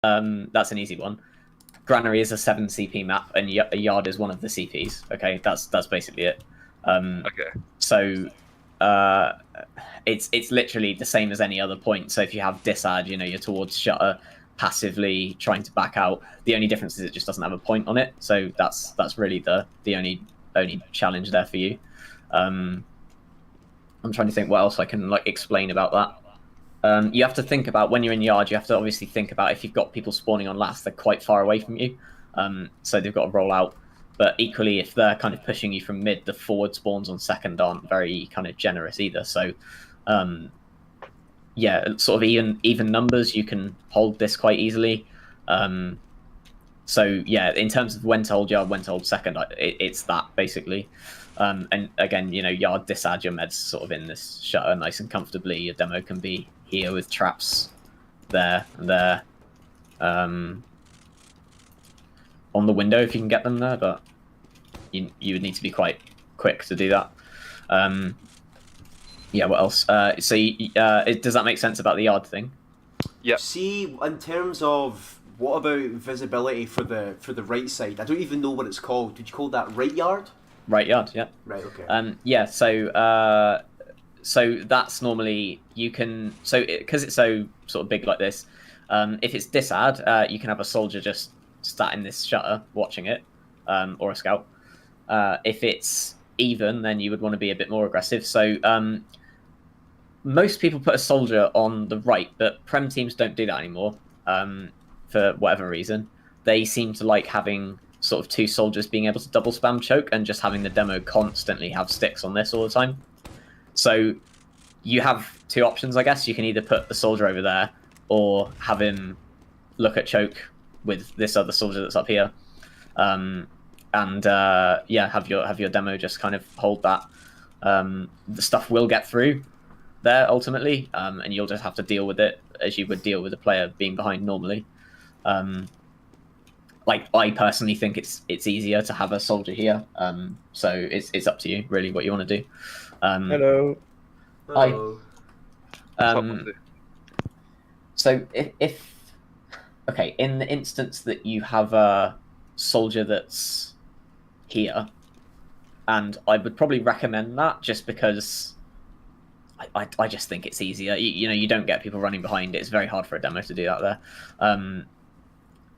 That's an easy one. Granary is a 7 CP map, and a yard is one of the CPs. Okay, that's basically it. Okay. So it's literally the same as any other point. So if you have disad, you're towards shutter, passively trying to back out. The only difference is it just doesn't have a point on it. So that's really the only challenge there for you. I'm trying to think what else I can explain about that. You have to think about when you're in yard. You have to obviously think about if you've got people spawning on last, they're quite far away from you, so they've got to roll out. But equally, if they're kind of pushing you from mid, the forward spawns on second aren't very kind of generous either. So, yeah, sort of even numbers, you can hold this quite easily. So yeah, in terms of when to hold yard, when to hold second, it's that basically. And again, yard disad your meds sort of in this shutter nice and comfortably. Your demo can be here with traps there and there. On the window if you can get them there, but you would need to be quite quick to do that. Yeah, what else? Does that make sense about the yard thing? Yeah. See, in terms of what about visibility for the right side? I don't even know what it's called. Did you call that right yard? Right yard, yeah. Right, okay. Yeah, so that's normally you can because it's so sort of big like this. If it's disad, you can have a soldier just sat in this shutter watching it, or a scout. If it's even, then you would want to be a bit more aggressive. So most people put a soldier on the right, but Prem teams don't do that anymore for whatever reason. They seem to like having sort of two soldiers being able to double spam choke and just having the demo constantly have sticks on this all the time. So you have two options, I guess. You can either put the soldier over there or have him look at choke with this other soldier that's up here. Yeah, have your demo just kind of hold that. The stuff will get through there ultimately, and you'll just have to deal with it as you would deal with a player being behind normally. I personally think it's easier to have a soldier here. So it's up to you really what you want to do. Hello. Hello. So if okay, in the instance that you have a soldier that's here, and I would probably recommend that just because I just think it's easier. You don't get people running behind it. It's very hard for a demo to do that there.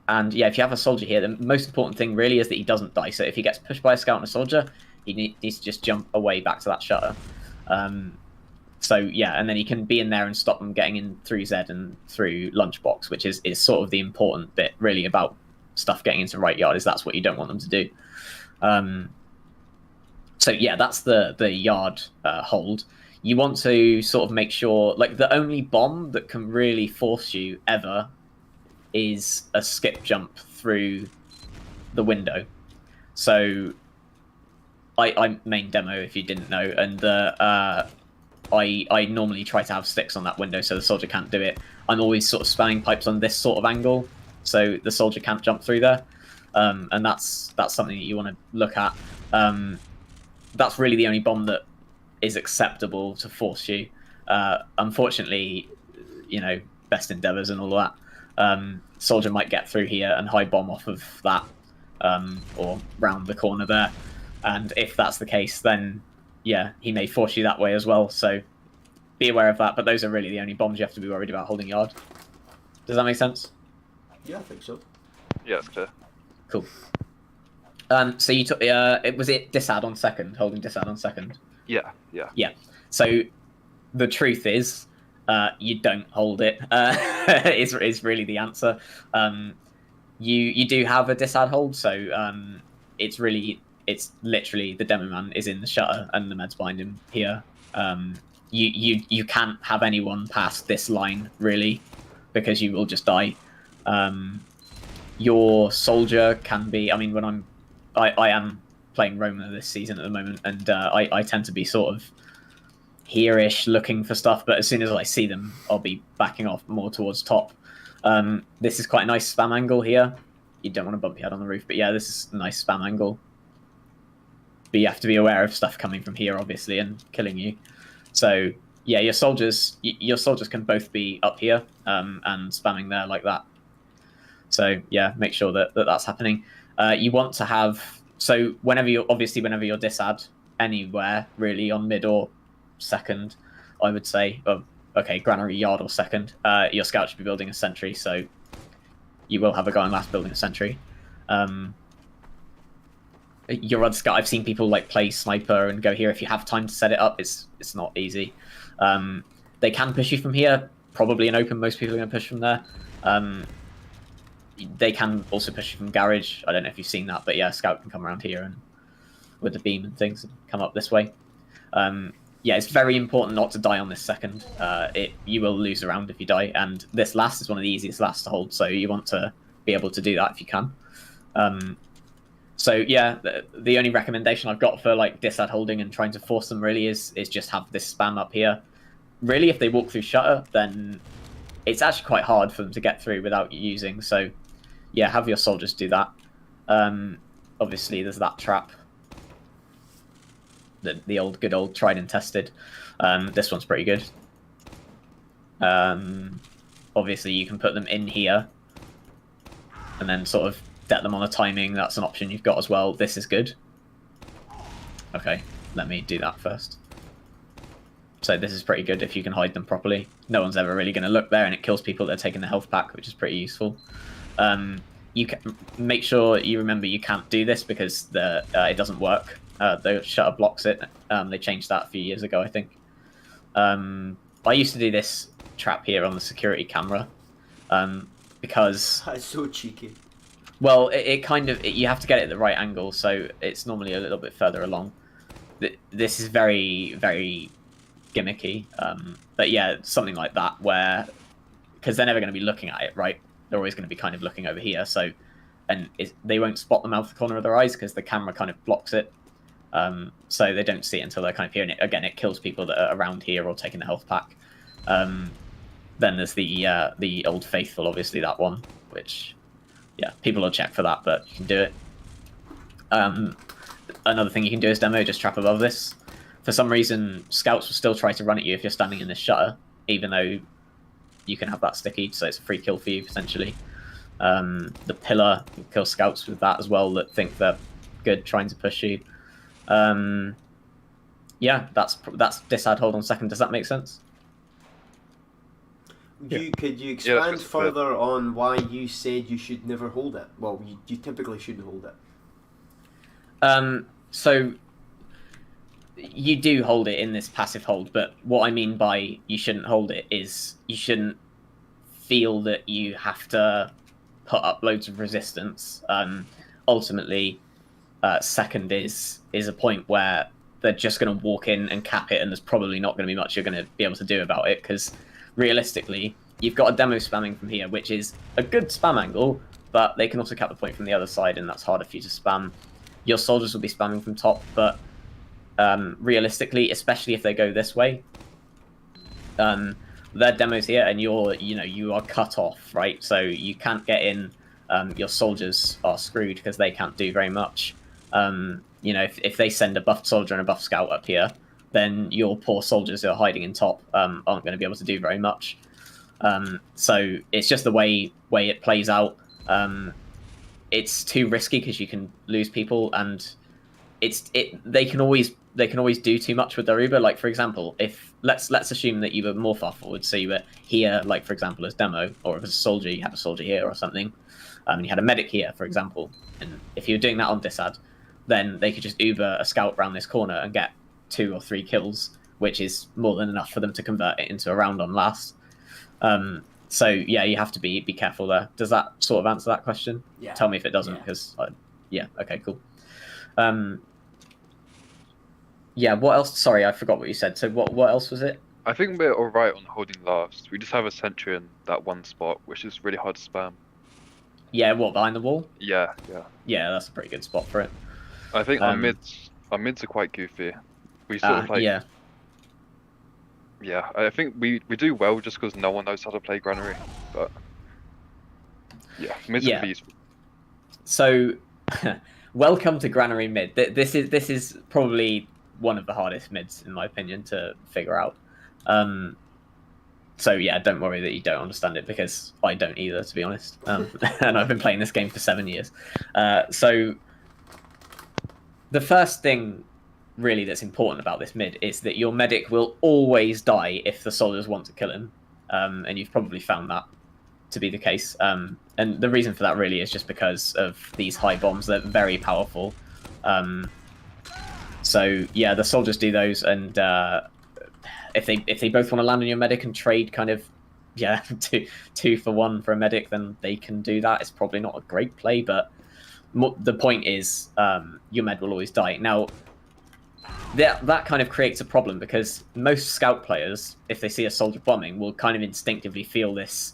And yeah, if you have a soldier here, the most important thing really is that he doesn't die. So if he gets pushed by a scout and a soldier, he needs to just jump away back to that shutter. So yeah, and then he can be in there and stop them getting in through Z and through lunchbox, which is sort of the important bit really about stuff getting into right yard, is that's what you don't want them to do. So yeah, that's the yard hold. You want to sort of make sure, the only bomb that can really force you ever is a skip jump through the window. So I main demo if you didn't know, and I normally try to have sticks on that window so the soldier can't do it. I'm always sort of spamming pipes on this sort of angle so the soldier can't jump through there, and that's something that you want to look at. That's really the only bomb that is acceptable to force you. Unfortunately, best endeavors and all that. Soldier might get through here and high bomb off of that, or round the corner there. And if that's the case, then yeah, he may force you that way as well. So be aware of that. But those are really the only bombs you have to be worried about holding yard. Does that make sense? Yeah, I think so. Yeah, it's clear. Cool. So you took was it disad on second, holding disad on second? Yeah. Yeah. So the truth is, you don't hold it. Is really the answer. You do have a disad hold, so it's literally the demo man is in the shutter and the meds behind him here. You can't have anyone past this line really, because you will just die. Your soldier can be. I mean, when I am playing Roma this season at the moment, and I tend to be sort of here-ish looking for stuff, but as soon as I see them, I'll be backing off more towards top. This is quite a nice spam angle here. You don't want to bump your head on the roof, but yeah, this is a nice spam angle. But you have to be aware of stuff coming from here, obviously, and killing you. So yeah, your soldiers can both be up here and spamming there like that. So yeah, make sure that that's happening. You want to have, so whenever you're disad anywhere really on mid or second, I would say, okay, granary, yard, or second, your scout should be building a sentry. So you will have a guy on last building a sentry. Your other scout, I've seen people like play sniper and go here. If you have time to set it up, it's not easy. They can push you from here, probably an open. Most people are going to push from there. They can also push you from garage. I don't know if you've seen that, but yeah, scout can come around here and with the beam and things and come up this way. Yeah, it's very important not to die on this second. You will lose a round if you die, and this last is one of the easiest lasts to hold, so you want to be able to do that if you can. So yeah, the only recommendation I've got for like disad holding and trying to force them really is just have this spam up here. Really, if they walk through shutter, then it's actually quite hard for them to get through without you using. So yeah, have your soldiers do that. Obviously, there's that trap. The good old tried and tested. This one's pretty good. Obviously, you can put them in here and then sort of set them on a timing. That's an option you've got as well. This is good. Okay, let me do that first. So this is pretty good if you can hide them properly. No one's ever really going to look there, and it kills people that are taking the health pack, which is pretty useful. You can make sure you remember you can't do this because it doesn't work. The shutter blocks it. They changed that a few years ago, I think. I used to do this trap here on the security camera because That's so cheeky. Well, it kind of you have to get it at the right angle, so it's normally a little bit further along. This is very, very gimmicky, but yeah, something like that where because they're never going to be looking at it, right? They're always going to be kind of looking over here, so they won't spot them out the corner of their eyes because the camera kind of blocks it, so they don't see it until they're kind of here. And again, it kills people that are around here or taking the health pack. Then there's the Old Faithful, obviously that one, which. Yeah, people will check for that, but you can do it. Another thing you can do is demo, just trap above this. For some reason, scouts will still try to run at you if you're standing in this shutter, even though you can have that sticky, so it's a free kill for you, potentially. The pillar, you kill scouts with that as well that think they're good trying to push you. Yeah, that's disad hold on second. Does that make sense? Could you expand further on why you said you should never hold it? Well, you typically shouldn't hold it. So you do hold it in this passive hold, but what I mean by you shouldn't hold it is you shouldn't feel that you have to put up loads of resistance. Ultimately, second is a point where they're just going to walk in and cap it, and there's probably not going to be much you're going to be able to do about it because. Realistically, you've got a demo spamming from here, which is a good spam angle, but they can also cap the point from the other side, and that's harder for you to spam. Your soldiers will be spamming from top, but realistically, especially if they go this way, their demo's here, and you are cut off, right? So you can't get in. Your soldiers are screwed because they can't do very much. If they send a buffed soldier and a buffed scout up here, then your poor soldiers who are hiding in top aren't going to be able to do very much. So it's just the way it plays out. It's too risky because you can lose people, and they can always do too much with their Uber. Like for example, if let's assume that you were more far forward, so you were here, like for example as demo, or if as a soldier you had a soldier here or something, and you had a medic here, for example, and if you were doing that on disad, then they could just Uber a scout around this corner and get 2 or 3 kills, which is more than enough for them to convert it into a round on last. So yeah, you have to be careful there. Does that sort of answer that question? Yeah. Tell me if it doesn't, because yeah, okay, cool. Yeah, what else? Sorry, I forgot what you said. So what else was it? I think we're alright on holding last. We just have a sentry in that one spot, which is really hard to spam. Yeah, what, behind the wall? Yeah. Yeah, that's a pretty good spot for it. I think our mids are quite goofy. We sort of like yeah. Yeah, I think we do well just because no one knows how to play Granary, but yeah, mids are useful. So, welcome to Granary mid. This is probably one of the hardest mids in my opinion to figure out. So yeah, don't worry that you don't understand it, because I don't either, to be honest. And I've been playing this game for 7 years. So the first thing really that's important about this mid is that your medic will always die if the soldiers want to kill him, and you've probably found that to be the case. And the reason for that really is just because of these high bombs. They're very powerful. So yeah, the soldiers do those, and if they both want to land on your medic and trade kind of two for one for a medic, then they can do that. It's probably not a great play, but the point is your med will always die. Now that kind of creates a problem, because most scout players, if they see a soldier bombing, will kind of instinctively feel this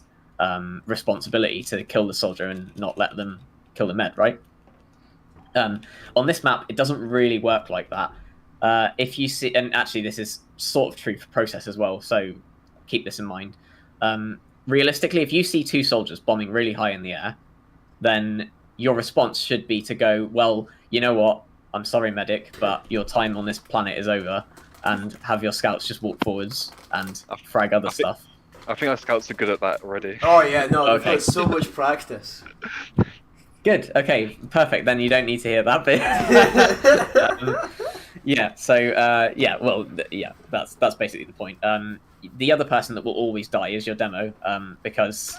responsibility to kill the soldier and not let them kill the med, right? On this map, it doesn't really work like that. If you see, and actually this is sort of true for process as well, so keep this in mind. Realistically, if you see two soldiers bombing really high in the air, then your response should be to go, well, you know what, I'm sorry, medic, but your time on this planet is over, and have your scouts just walk forwards and frag other stuff. I think our scouts are good at that already. Oh yeah, no, they've Okay. got so much practice. Good. Okay. Perfect. Then you don't need to hear that bit. Yeah. So that's basically the point. The other person that will always die is your demo, because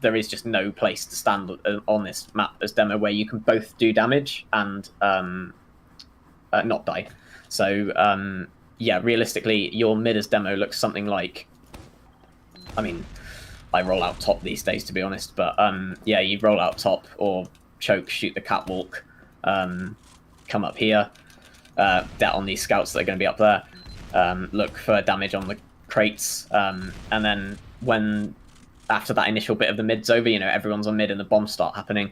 there is just no place to stand on this map as demo where you can both do damage and not die. So yeah, realistically, your mid as demo looks something like. I mean, I roll out top these days, to be honest, but yeah, you roll out top or choke, shoot the catwalk, come up here, dat on these scouts that are going to be up there, look for damage on the crates, and then when after that initial bit of the mid's over, everyone's on mid and the bombs start happening,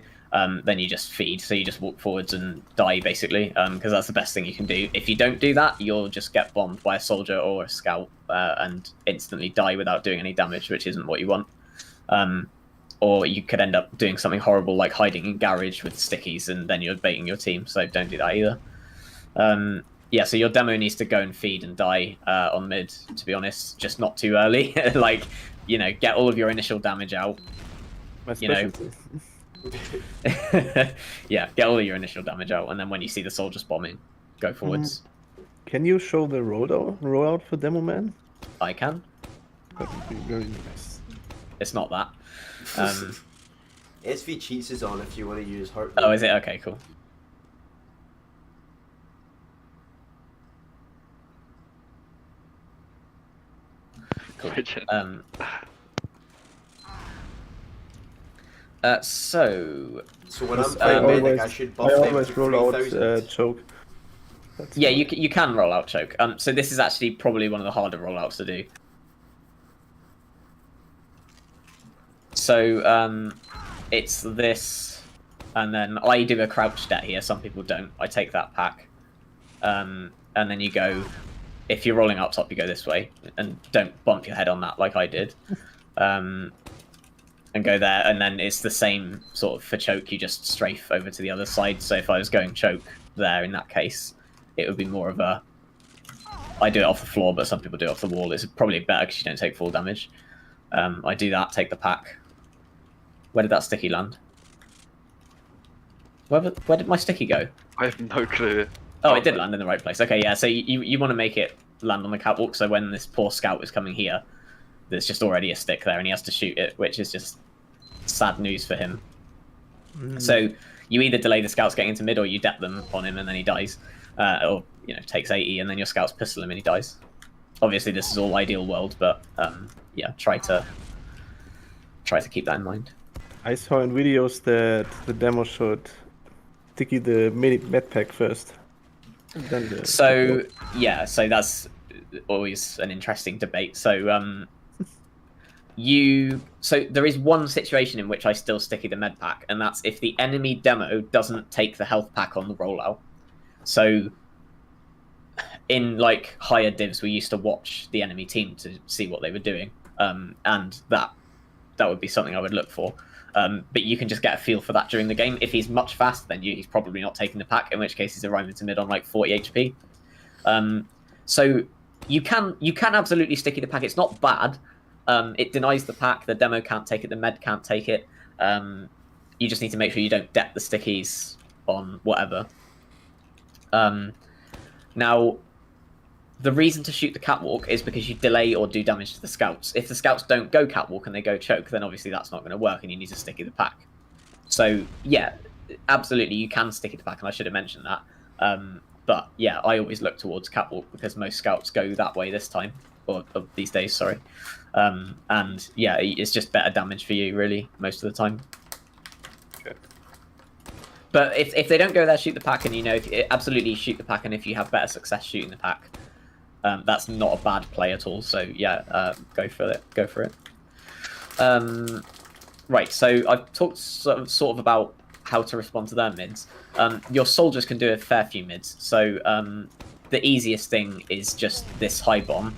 then you just feed, so you just walk forwards and die, basically, because that's the best thing you can do. If you don't do that, you'll just get bombed by a soldier or a scout and instantly die without doing any damage, which isn't what you want. Or you could end up doing something horrible like hiding in garage with stickies, and then you're baiting your team, so don't do that either. Yeah, so your demo needs to go and feed and die on mid, to be honest, just not too early. Like, get all of your initial damage out. My specialty. Yeah, get all of your initial damage out, and then when you see the soldiers bombing, go forwards. Can you show the rollout for Demo Man? I can. That would be very nice. It's not that. SV Cheats is on if you want to use Heart. Oh, is it? Okay, cool. Cool. So when I'm I playing medic, always, I should I buff them always to roll out 3000. choke. That's Yeah, fine. you can roll out choke. So this is actually probably one of the harder rollouts to do. So it's this, and then I do a crouch stat here. Some people don't. I take that pack, and then you go. If you're rolling up top, you go this way, and don't bump your head on that like I did. And go there, and then it's the same sort of for choke. You just strafe over to the other side. So if I was going choke there, in that case, it would be more of a. I do it off the floor, but some people do it off the wall. It's probably better because you don't take full damage. I do that, take the pack. Where did that sticky land? Where did my sticky go? I have no clue. Oh, it did land in the right place. Okay, yeah, so you want to make it land on the catwalk, so when this poor scout is coming here, there's just already a stick there and he has to shoot it, which is just sad news for him. So you either delay the scouts getting into mid or you dep them on him and then he dies. Or, takes 80 and then your scouts pistol him and he dies. Obviously this is all ideal world, but yeah, try to keep that in mind. I saw in videos that the demo should sticky the med pack first. And then the So yeah, so that's always an interesting debate. So so there is one situation in which I still sticky the med pack, and that's if the enemy demo doesn't take the health pack on the rollout. So in like higher divs, we used to watch the enemy team to see what they were doing, and that would be something I would look for. But you can just get a feel for that during the game. If he's much faster than you, he's probably not taking the pack, in which case he's arriving to mid on like 40 HP. So you can absolutely sticky the pack. It's not bad. It denies the pack. The demo can't take it. The med can't take it. You just need to make sure you don't deck the stickies on whatever. Now, the reason to shoot the catwalk is because you delay or do damage to the scouts. If the scouts don't go catwalk and they go choke, then obviously that's not going to work and you need to sticky the pack. So, yeah, absolutely, you can sticky the pack, and I should have mentioned that. But, yeah, I always look towards catwalk because most scouts go that way this time, or these days, sorry. And, yeah, it's just better damage for you, really, most of the time. Okay. But if they don't go there, shoot the pack, and, absolutely shoot the pack, and if you have better success shooting the pack, that's not a bad play at all. So yeah, go for it. Go for it. Right. So I've talked sort of about how to respond to their mids. Your soldiers can do a fair few mids. So the easiest thing is just this high bomb.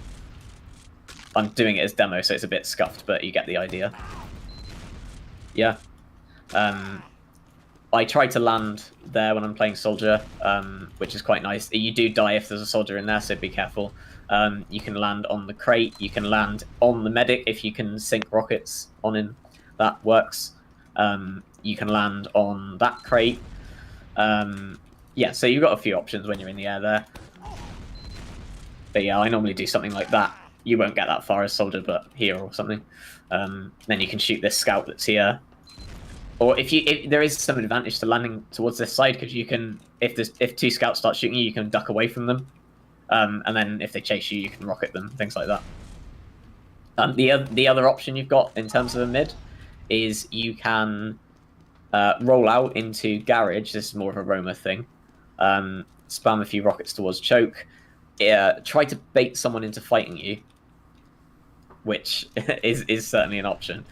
I'm doing it as demo, so it's a bit scuffed, but you get the idea. Yeah. I try to land there when I'm playing soldier, which is quite nice. You do die if there's a soldier in there, so be careful. You can land on the crate. You can land on the medic if you can sink rockets on him. That works. You can land on that crate. Yeah, so you've got a few options when you're in the air there. But yeah, I normally do something like that. You won't get that far as soldier, but here or something. Then you can shoot this scout that's here. Or if there is some advantage to landing towards this side, because you can, if two scouts start shooting you, you can duck away from them, and then if they chase you, you can rocket them, things like that. The other option you've got in terms of a mid is you can roll out into garage. This is more of a Roma thing. Spam a few rockets towards choke. Try to bait someone into fighting you, which is certainly an option.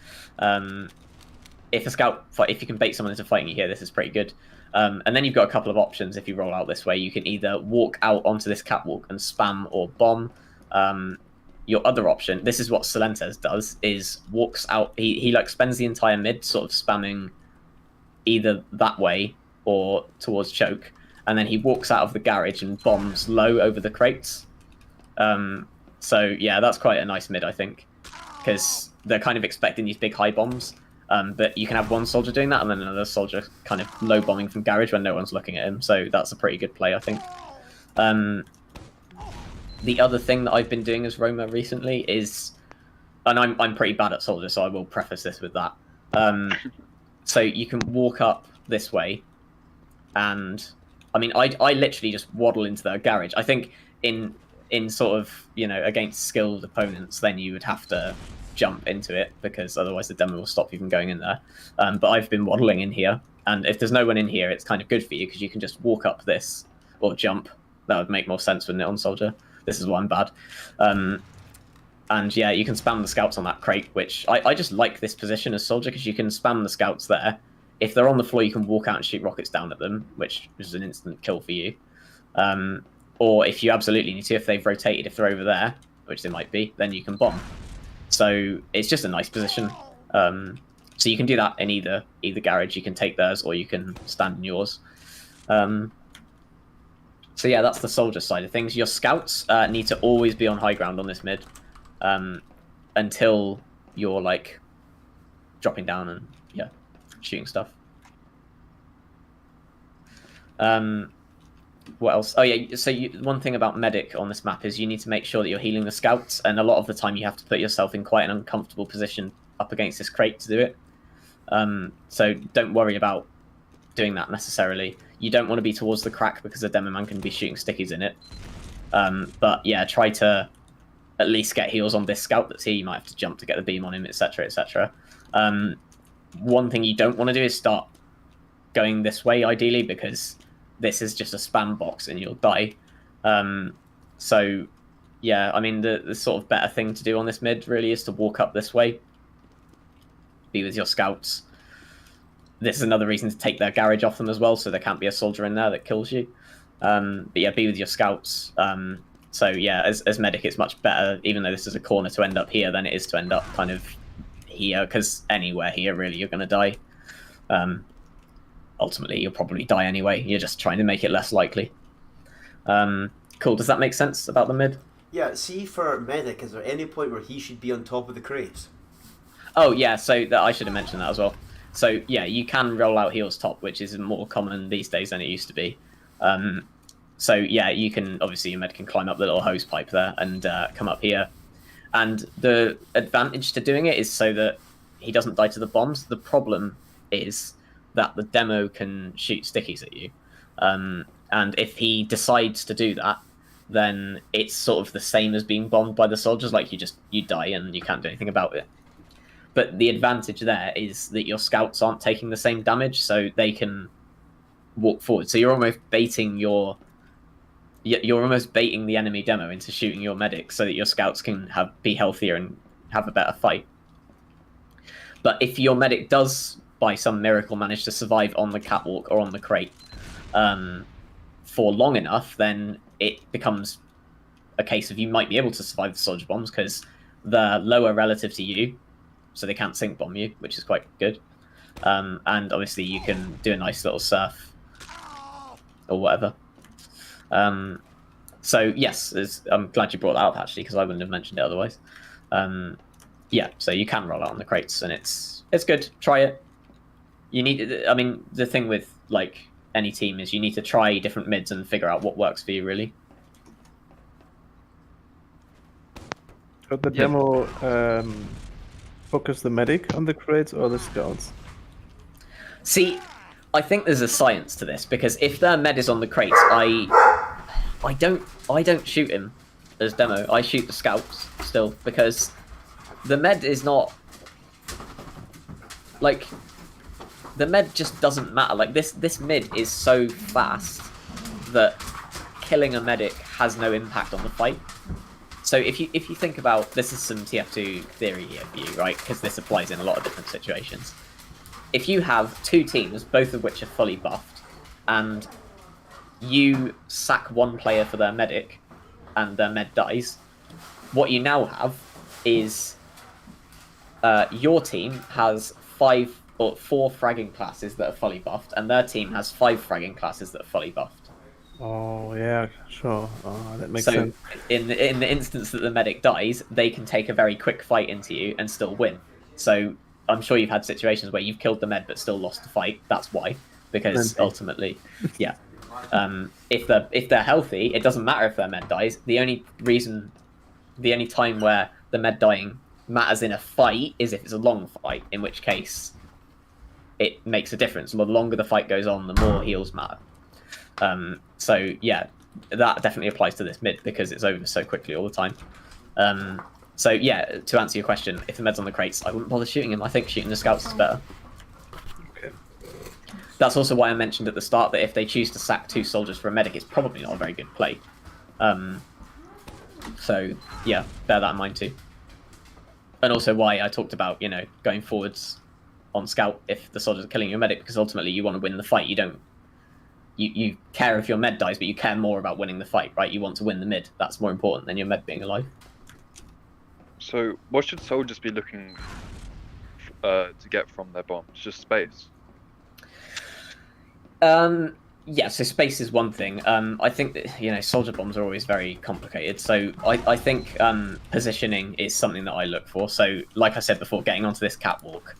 If you can bait someone into fighting you here, this is pretty good. And then you've got a couple of options if you roll out this way. You can either walk out onto this catwalk and spam or bomb. Your other option, this is what Silentes does, is walks out. He like spends the entire mid sort of spamming either that way or towards choke, and then he walks out of the garage and bombs low over the crates. So yeah, that's quite a nice mid, I think, because they're kind of expecting these big high bombs. But you can have one soldier doing that and then another soldier kind of low bombing from garage when no one's looking at him. So that's a pretty good play, I think. The other thing that I've been doing as Roma recently is, and I'm pretty bad at soldier, so I will preface this with that. So you can walk up this way, and I mean, I literally just waddle into their garage. I think in sort of, against skilled opponents, then you would have to jump into it, because otherwise the demo will stop you from going in there. But I've been waddling in here, and if there's no one in here, it's kind of good for you, because you can just walk up this, or jump. That would make more sense, wouldn't it, on soldier? This is why I'm bad. And yeah, you can spam the scouts on that crate, which I just like this position as soldier, because you can spam the scouts there. If they're on the floor, you can walk out and shoot rockets down at them, which is an instant kill for you. Or if you absolutely need to, if they've rotated, if they're over there, which they might be, then you can bomb. So it's just a nice position. So you can do that in either garage. You can take theirs, or you can stand in yours. So yeah, that's the soldier side of things. Your scouts need to always be on high ground on this mid, until you're like dropping down and shooting stuff. What else? Oh yeah, so one thing about medic on this map is you need to make sure that you're healing the scouts, and a lot of the time you have to put yourself in quite an uncomfortable position up against this crate to do it. So don't worry about doing that necessarily. You don't want to be towards the crack, because the demo man can be shooting stickies in it. But yeah, try to at least get heals on this scout that's here. You might have to jump to get the beam on him, etc, etc. One thing you don't want to do is start going this way, ideally, because this is just a spam box and you'll die. So yeah, I mean, the sort of better thing to do on this mid really is to walk up this way, be with your scouts. This is another reason to take their garage off them as well, so there can't be a soldier in there that kills you. But yeah, be with your scouts. So yeah, as medic, it's much better, even though this is a corner, to end up here than it is to end up kind of here, because anywhere here, really, you're going to die. Ultimately, you'll probably die anyway. You're just trying to make it less likely. Cool. Does that make sense about the mid? Yeah, see for medic, is there any point where he should be on top of the crates? Oh yeah, so that I should have mentioned that as well. So yeah, you can roll out heals top, which is more common these days than it used to be. So yeah, you can obviously your med can climb up the little hose pipe there and come up here. And the advantage to doing it is so that he doesn't die to the bombs. The problem is that the demo can shoot stickies at you, and if he decides to do that, then it's sort of the same as being bombed by the soldiers. Like you die and you can't do anything about it. But the advantage there is that your scouts aren't taking the same damage, so they can walk forward. So you're almost baiting the enemy demo into shooting your medic, so that your scouts can be healthier and have a better fight. But if your medic does, by some miracle, manage to survive on the catwalk or on the crate for long enough, then it becomes a case of you might be able to survive the soldier bombs because they're lower relative to you, so they can't sync bomb you, which is quite good. And obviously you can do a nice little surf or whatever. So yes, I'm glad you brought that up actually, because I wouldn't have mentioned it otherwise. Yeah, so you can roll out on the crates, and it's good. Try it. You need. I mean, the thing with like any team is you need to try different mids and figure out what works for you, really. Could the demo focus the medic on the crates or the scouts? See, I think there's a science to this, because if their med is on the crates, I don't shoot him as demo. I shoot the scouts still, because the med is not like the med just doesn't matter. Like this mid is so fast that killing a medic has no impact on the fight. So if you think about, this is some TF2 theory here for you, right? Because this applies in a lot of different situations. If you have two teams, both of which are fully buffed, and you sack one player for their medic, and their med dies, what you now have is your team has 5 or 4 fragging classes that are fully buffed, and their team has 5 fragging classes that are fully buffed. Oh yeah, sure. Oh, that makes so sense. in the instance that the medic dies, they can take a very quick fight into you and still win. So I'm sure you've had situations where you've killed the med but still lost the fight. That's why, because ultimately, yeah. If they're healthy, it doesn't matter if their med dies. The only time where the med dying matters in a fight is if it's a long fight, in which case it makes a difference. The longer the fight goes on, the more heals matter. So yeah, that definitely applies to this mid, because it's over so quickly all the time. So yeah, to answer your question, if the med's on the crates, I wouldn't bother shooting him. I think shooting the scouts is better. Okay. That's also why I mentioned at the start that if they choose to sack 2 soldiers for a medic, it's probably not a very good play. So yeah, bear that in mind too. And also why I talked about, going forwards on scout if the soldiers are killing your medic, because ultimately you want to win the fight. You care if your med dies, but you care more about winning the fight, right? You want to win the mid. That's more important than your med being alive. So what should soldiers be looking to get from their bombs? Just space? Yeah, so space is one thing. I think that, soldier bombs are always very complicated. So I think positioning is something that I look for. So like I said before, getting onto this catwalk.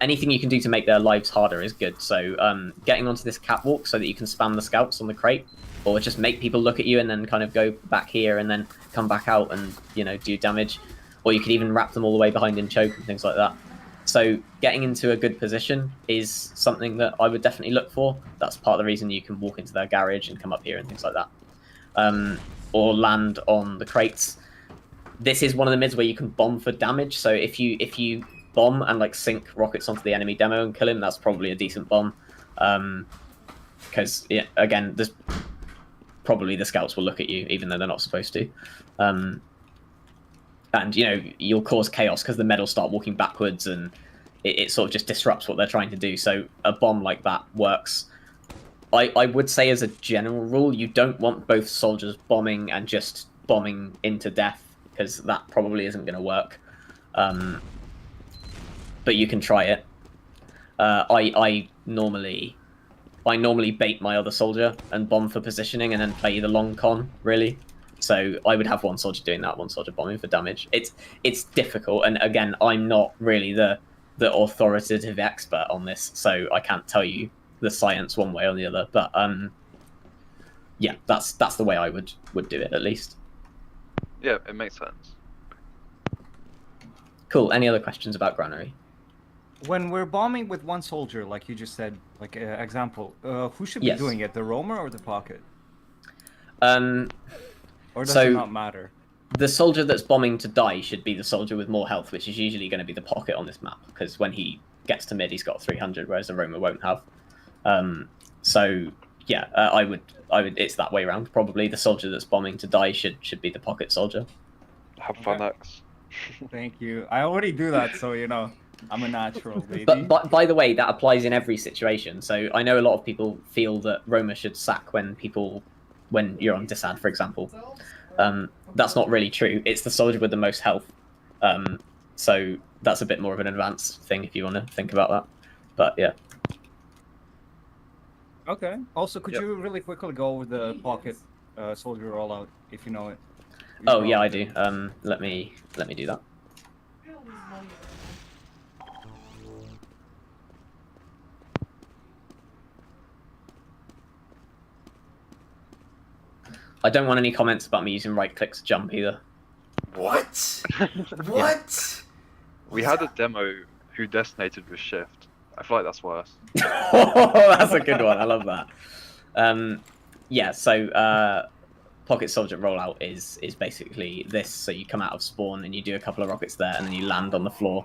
Anything you can do to make their lives harder is good. So getting onto this catwalk so that you can spam the scouts on the crate, or just make people look at you and then kind of go back here and then come back out and, do damage. Or you could even wrap them all the way behind and choke and things like that. So getting into a good position is something that I would definitely look for. That's part of the reason you can walk into their garage and come up here and things like that. Or land on the crates. This is one of the mids where you can bomb for damage. So if you bomb and sink rockets onto the enemy demo and kill him, that's probably a decent bomb. Because again, there's probably the scouts will look at you even though they're not supposed to. And you'll cause chaos because the med will start walking backwards, and it sort of just disrupts what they're trying to do. So a bomb like that works. I would say as a general rule, you don't want both soldiers bombing and just bombing into death, because that probably isn't going to work. But you can try it. I normally bait my other soldier and bomb for positioning, and then play the long con, really. So I would have one soldier doing that, one soldier bombing for damage. It's difficult, and again, I'm not really the authoritative expert on this, so I can't tell you the science one way or the other. But yeah, that's the way I would do it, at least. Yeah, it makes sense. Cool. Any other questions about Granary? When we're bombing with one soldier, like you just said, like example, who should be Yes. doing it, the roamer or the pocket? Or does So- it not matter? The soldier that's bombing to die should be the soldier with more health, which is usually going to be the pocket on this map, because when he gets to mid, he's got 300, whereas the roamer won't have. So yeah, I would. It's that way around. Probably the soldier that's bombing to die should be the pocket soldier. Have fun, Okay. X. Thank you. I already do that, so you know, I'm a natural, baby. But by the way, that applies in every situation. So I know a lot of people feel that roamer should sack when you're on disad, for example. That's not really true. It's the soldier with the most health. So that's a bit more of an advanced thing if you want to think about that. But yeah. Okay. Also, could Yep. you really quickly go over the pocket soldier rollout, if you know it? Oh yeah, I do. Let me do that. I don't want any comments about me using right click to jump either. What? What? We had a demo who detonated with shift. I feel like that's worse. That's a good one. I love that. Yeah. So pocket soldier rollout is basically this. So you come out of spawn and you do a couple of rockets there, and then you land on the floor,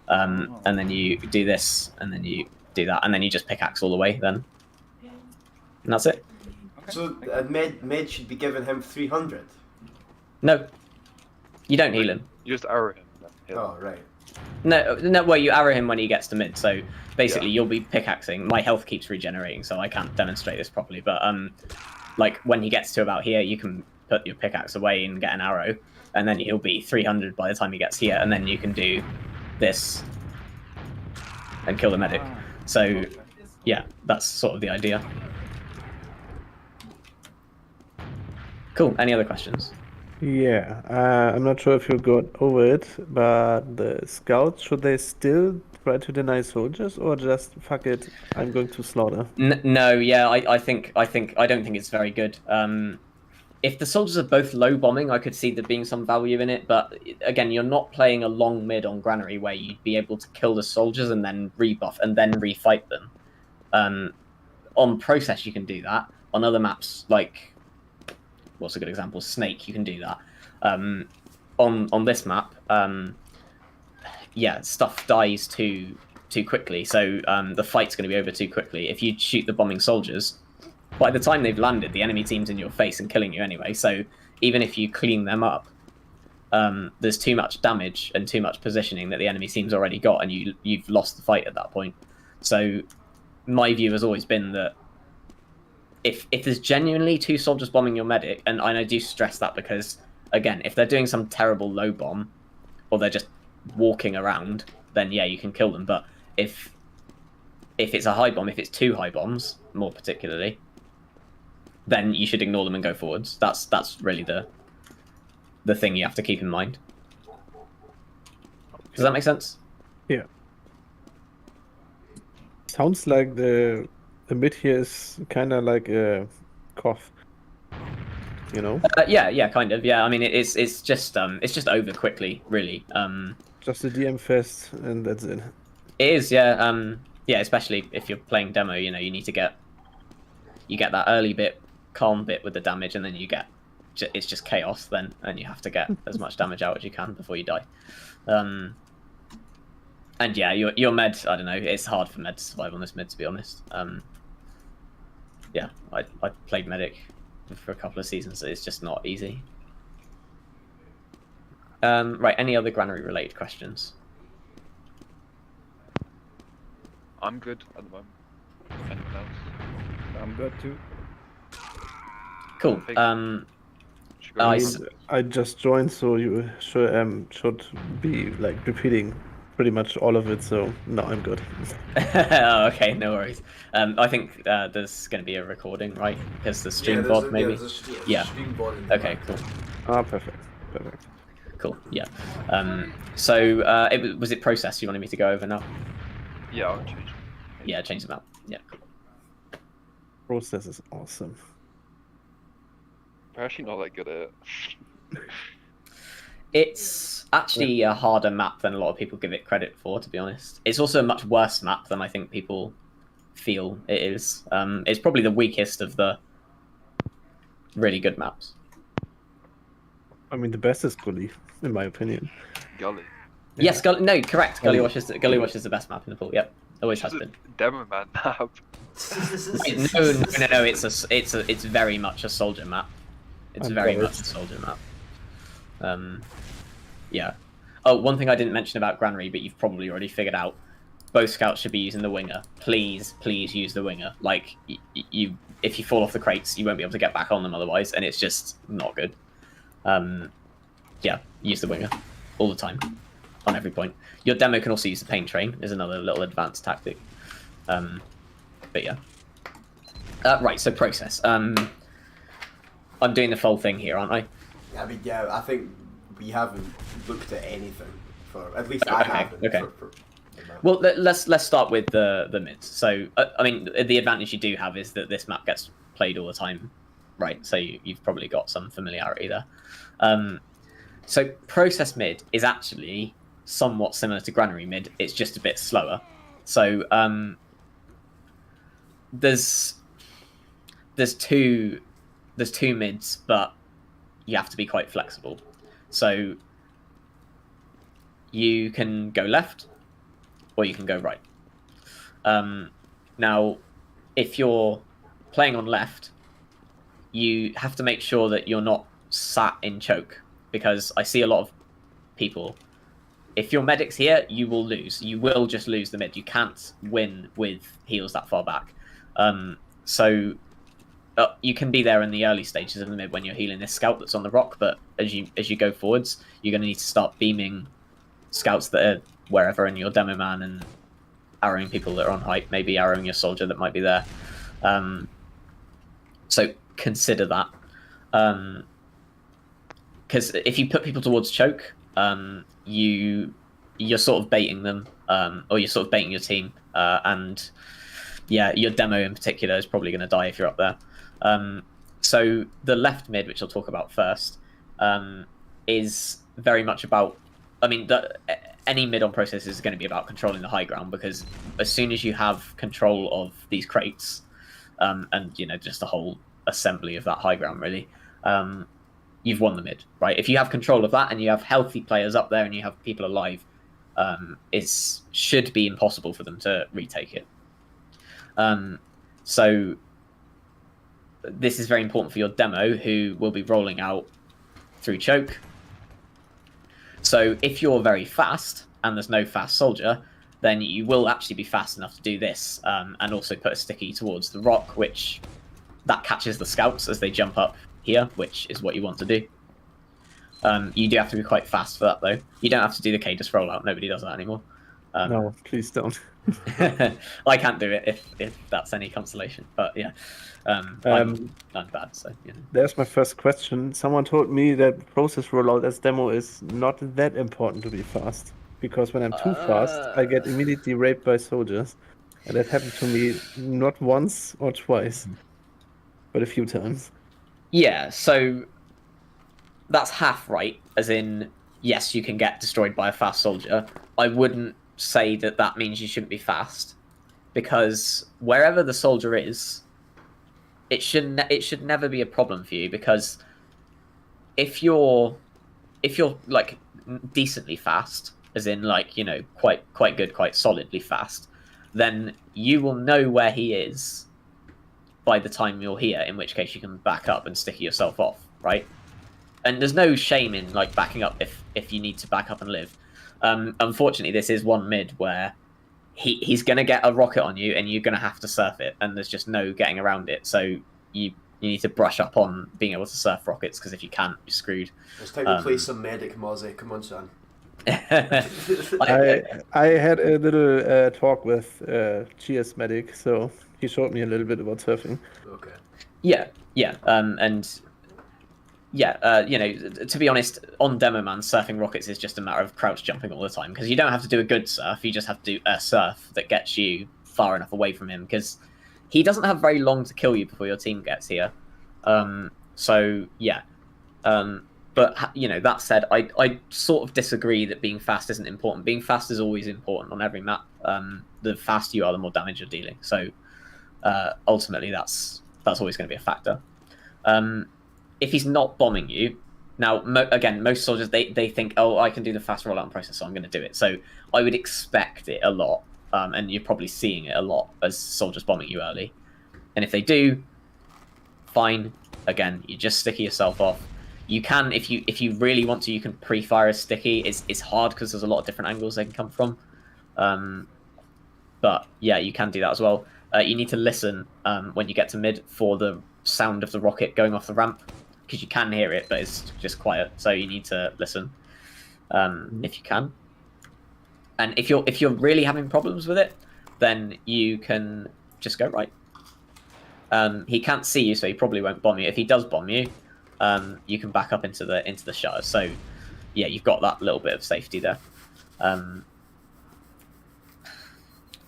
and then you do this, and then you do that, and then you just pickaxe all the way. Then, and that's it. Okay. So med should be giving him 300. No, you don't heal him. You just arrow him. And then hit him. Oh right. No. Well, you arrow him when he gets to mid. So basically, you'll be pickaxing. My health keeps regenerating, so I can't demonstrate this properly. But like when he gets to about here, you can put your pickaxe away and get an arrow, and then he'll be 300 by the time he gets here, and then you can do this and kill the medic. Ah, So okay. yeah, that's sort of the idea. Cool. Any other questions? Yeah, I'm not sure if you got over it, but the scouts, should they still try to deny soldiers, or just fuck it, I'm going to slaughter? No, yeah, I don't think it's very good. If the soldiers are both low bombing, I could see there being some value in it, but again, you're not playing a long mid on Granary where you'd be able to kill the soldiers and then rebuff and then refight them. On Process, you can do that. On other maps, like what's a good example? Snake, you can do that. On this map, yeah, stuff dies too quickly, so the fight's going to be over too quickly. If you shoot the bombing soldiers, by the time they've landed, the enemy team's in your face and killing you anyway. So even if you clean them up, there's too much damage and too much positioning that the enemy team's already got, and you've lost the fight at that point. So my view has always been that if there's genuinely two soldiers bombing your medic, and I do stress that because, again, if they're doing some terrible low bomb, or they're just walking around, then yeah, you can kill them. But if it's a high bomb, if it's two high bombs, more particularly, then you should ignore them and go forwards. That's really the thing you have to keep in mind. Does that make sense? Yeah. Sounds like the mid here is kind of like a cough, you know? Yeah, kind of. Yeah, I mean, it's just over quickly, really. Just a DM fest, and that's it. It is, yeah. Yeah, especially if you're playing demo, you know, you need to get that early bit, calm bit with the damage, and then it's just chaos then, and you have to get as much damage out as you can before you die. And yeah, your med, I don't know, it's hard for med to survive on this mid, to be honest. Yeah, I played medic for a couple of seasons, so it's just not easy. Right, any other Granary related questions? I'm good at the moment. Anyone else? I'm good too. Cool. Should we go I to s- the- I just joined, so you should be like repeating pretty much all of it, so no, I'm good. Oh, okay, no worries. I think there's going to be a recording, right? Because the stream VOD, maybe. There's a Yeah. stream VOD in the Okay, back. cool. Ah, perfect. Cool. Yeah. So was it process you wanted me to go over now? Yeah, I'll change. Yeah, change them out. Yeah. Cool. Process is awesome. We're actually not that good at it. It's actually a harder map than a lot of people give it credit for, to be honest. It's also a much worse map than I think people feel it is. It's probably the weakest of the really good maps. I mean, the best is Gully, in my opinion. Gully. Yes, no, correct. Gully. Gully Wash is the best map in the pool. Yep, always has been. Demo man map. No. It's very much a soldier map. It's very much a soldier map. Yeah. Oh, one thing I didn't mention about Granary, but you've probably already figured out. Both scouts should be using the winger. Please use the winger. Like you, if you fall off the crates, you won't be able to get back on them otherwise, and it's just not good. Yeah, use the winger all the time on every point. Your demo can also use the pain train. Is another little advanced tactic. But yeah. Right. So process. I'm doing the full thing here, aren't I? I mean, yeah, I think we haven't looked at anything for, at least I haven't. Okay. For well, let's start with the mids. So, I mean, the advantage you do have is that this map gets played all the time, right? So you've probably got some familiarity there. So process mid is actually somewhat similar to Granary mid. It's just a bit slower. So there's two mids, but you have to be quite flexible. So you can go left or you can go right. Now, if you're playing on left, you have to make sure that you're not sat in choke, because I see a lot of people, if your medic's here, you will lose. You will just lose the mid. You can't win with heals that far back. So you can be there in the early stages of the mid when you're healing this scout that's on the rock, but as you go forwards, you're going to need to start beaming scouts that are wherever in your demo man and arrowing people that are on height, maybe arrowing your soldier that might be there. So consider that. Because if you put people towards choke, you're sort of baiting them, or you're sort of baiting your team, and yeah, your demo in particular is probably going to die if you're up there. So the left mid, which I'll talk about first, is very much about. I mean, any mid on process is going to be about controlling the high ground, because as soon as you have control of these crates, and just the whole assembly of that high ground, really, you've won the mid, right? If you have control of that and you have healthy players up there and you have people alive, it should be impossible for them to retake it. So this is very important for your demo, who will be rolling out through choke. So if you're very fast and there's no fast soldier, then you will actually be fast enough to do this, and also put a sticky towards the rock, which that catches the scouts as they jump up here, which is what you want to do. You do have to be quite fast for that, though. You don't have to do the Cadus rollout. Nobody does that anymore. No, please don't. I can't do it if that's any consolation. But yeah, I'm bad. So There's my first question. Someone told me that process rollout as demo is not that important to be fast, because when I'm too fast, I get immediately raped by soldiers, and that happened to me not once or twice, but a few times. Yeah, so that's half right, as in, yes, you can get destroyed by a fast soldier. I wouldn't say that means you shouldn't be fast, because wherever the soldier is, it should never be a problem for you, because if you're like decently fast, as in like quite good, quite solidly fast, then you will know where he is by the time you're here, in which case you can back up and sticky yourself off, right? And there's no shame in like backing up if you need to back up and live. Unfortunately, this is one mid where he's going to get a rocket on you and you're going to have to surf it, and there's just no getting around it. So you need to brush up on being able to surf rockets, because if you can't, you're screwed. It's time to play some medic, Mozzie. Come on, son. I had a little talk with GS Medic, so he showed me a little bit about surfing. Okay. Yeah, yeah, and yeah, to be honest, on Demo Man, surfing rockets is just a matter of crouch jumping all the time because you don't have to do a good surf. You just have to do a surf that gets you far enough away from him because he doesn't have very long to kill you before your team gets here. So yeah, but that said, I sort of disagree that being fast isn't important. Being fast is always important on every map. The faster you are, the more damage you're dealing. So ultimately, that's always going to be a factor. If he's not bombing you, now again, most soldiers they think, oh, I can do the fast rollout process, so I'm going to do it. So I would expect it a lot, and you're probably seeing it a lot as soldiers bombing you early. And if they do, fine. Again, you just sticky yourself off. You can, if you really want to, you can pre-fire a sticky. It's hard because there's a lot of different angles they can come from. But yeah, you can do that as well. You need to listen when you get to mid for the sound of the rocket going off the ramp because you can hear it, but it's just quiet. So you need to listen if you can. And if you're really having problems with it, then you can just go right. He can't see you, so he probably won't bomb you. If he does bomb you, you can back up into the shutter. So yeah, you've got that little bit of safety there.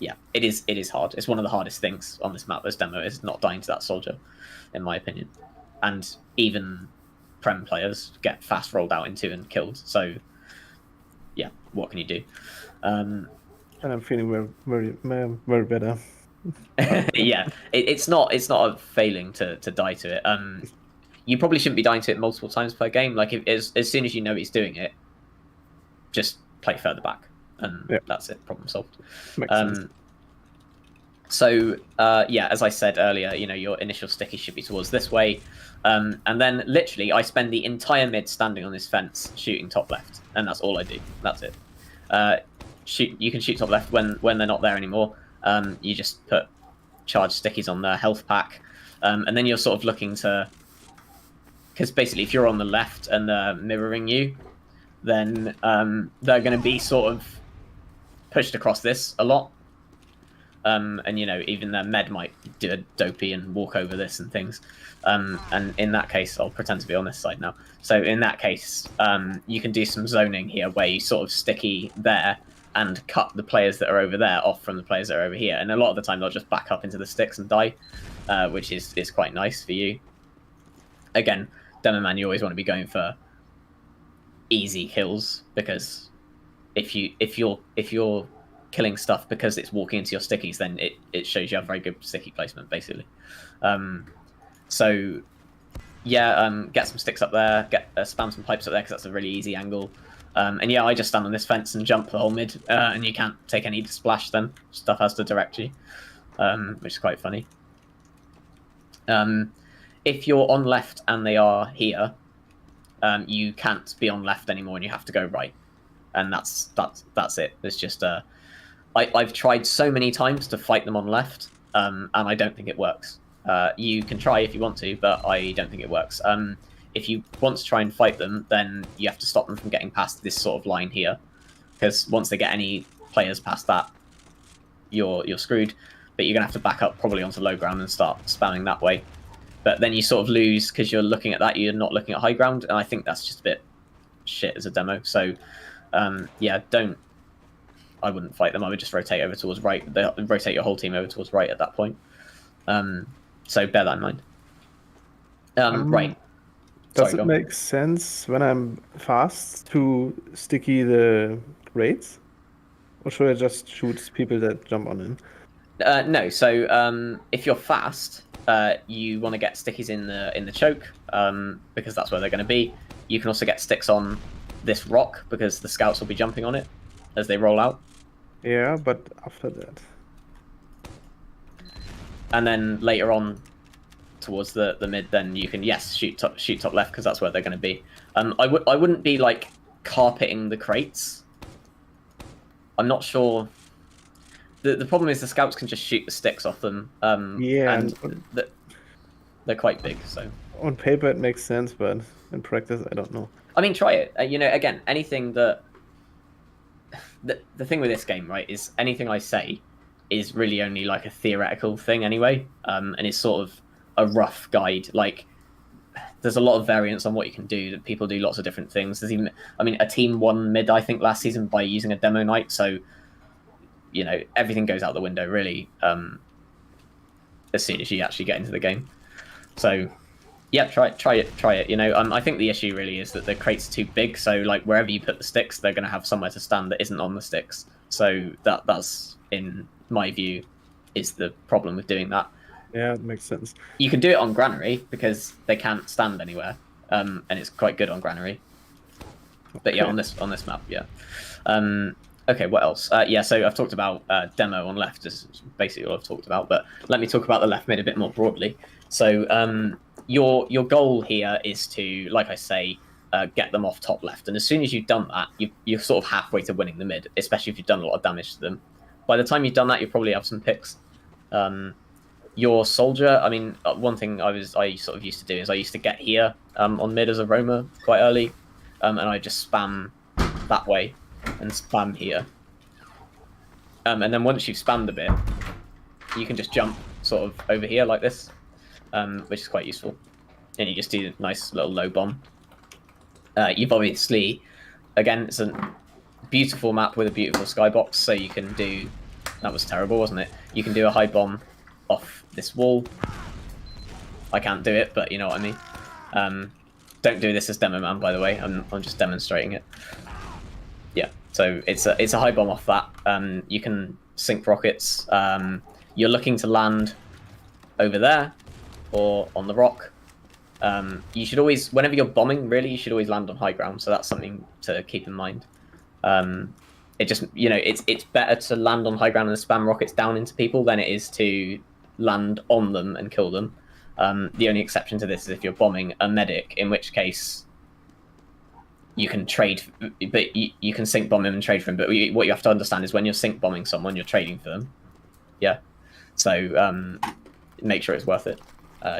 Yeah, it is hard. It's one of the hardest things on this map as Demo is not dying to that soldier, in my opinion. And even Prem players get fast rolled out into and killed. So yeah, what can you do? And I'm feeling very, very, very better. Yeah, it's not a failing to die to it. You probably shouldn't be dying to it multiple times per game. Like as soon as you know he's doing it, just play further back, and that's it. Problem solved. Makes sense. So yeah, as I said earlier, your initial sticky should be towards this way, and then literally I spend the entire mid standing on this fence shooting top left, and that's all I do. That's it. You can shoot top left when they're not there anymore. You just put charged stickies on their health pack, and then you're sort of looking to, because basically if you're on the left and they're mirroring you, then they're going to be sort of pushed across this a lot. And even their med might do a dopey and walk over this and things. And in that case, I'll pretend to be on this side now. So in that case, you can do some zoning here where you sort of sticky there and cut the players that are over there off from the players that are over here. And a lot of the time they'll just back up into the sticks and die, which is quite nice for you. Again, Demo Man, you always want to be going for easy kills because if you're killing stuff because it's walking into your stickies, then it shows you have very good sticky placement, basically. So yeah, get some sticks up there, spam some pipes up there because that's a really easy angle. And yeah, I just stand on this fence and jump the whole mid, and you can't take any splash then. Stuff has to direct you, which is quite funny. If you're on left and they are here, you can't be on left anymore and you have to go right. And that's it. It's just I've tried so many times to fight them on left, and I don't think it works. You can try if you want to, but I don't think it works. If you want to try and fight them, then you have to stop them from getting past this sort of line here, because once they get any players past that, you're screwed. But you're gonna have to back up probably onto low ground and start spamming that way. But then you sort of lose because you're looking at that, you're not looking at high ground, and I think that's just a bit shit as a demo. So yeah, I wouldn't fight them. I would just rotate over towards right. Rotate your whole team over towards right at that point. So bear that in mind. Right. Does it make sense when I'm fast to sticky the crates? Or should I just shoot people that jump on in? No. So if you're fast, you want to get stickies in the choke because that's where they're going to be. You can also get sticks on this rock because the scouts will be jumping on it as they roll out. Yeah, but after that. And then later on towards the mid, then you can shoot top left because that's where they're going to be. I wouldn't be like carpeting the crates. I'm not sure. The problem is the scouts can just shoot the sticks off them. Yeah, and they're quite big. So on paper it makes sense, but in practice I don't know. I mean, try it. Again, anything that the thing with this game, right, is anything I say is really only like a theoretical thing anyway, and it's sort of a rough guide. Like, there's a lot of variance on what you can do. That people do lots of different things. There's even, I mean, a team won mid, I think, last season by using a demo knight. So, you know, everything goes out the window really as soon as you actually get into the game. So, yeah, try it. You know, I think the issue really is that the crate's too big. So, like, wherever you put the sticks, they're going to have somewhere to stand that isn't on the sticks. So that's, in my view, is the problem with doing that. Yeah, it makes sense. You can do it on Granary because they can't stand anywhere, and it's quite good on Granary. But yeah, on this map, yeah. Okay, what else? Yeah, so I've talked about demo on left. Is basically all I've talked about. But let me talk about the left mid a bit more broadly. So your goal here is to, like I say, get them off top left, and as soon as you've done that, you're sort of halfway to winning the mid, especially if you've done a lot of damage to them. By the time you've done that, you'll probably have some picks. Your soldier, I mean, one thing I sort of used to do is I used to get here on mid as a roamer quite early, and I just spam that way and spam here. And then once you've spammed a bit, you can just jump sort of over here like this, which is quite useful. And you just do a nice little low bomb. You've obviously, again, it's a beautiful map with a beautiful skybox, so you can do... That was terrible, wasn't it? You can do a high bomb off this wall. I can't do it, but you know what I mean. Don't do this as demo man, by the way. I'm just demonstrating it. Yeah, so it's a high bomb off that. You can sink rockets. You're looking to land over there or on the rock. You should always, whenever you're bombing, really, you should always land on high ground. So that's something to keep in mind. It just, you know, it's better to land on high ground and spam rockets down into people than it is to land on them and kill them. The only exception to this is if you're bombing a medic, in which case you can trade, but you can sink bomb him and trade for him. But what you have to understand is when you're sink bombing someone, you're trading for them. Yeah. So make sure it's worth it.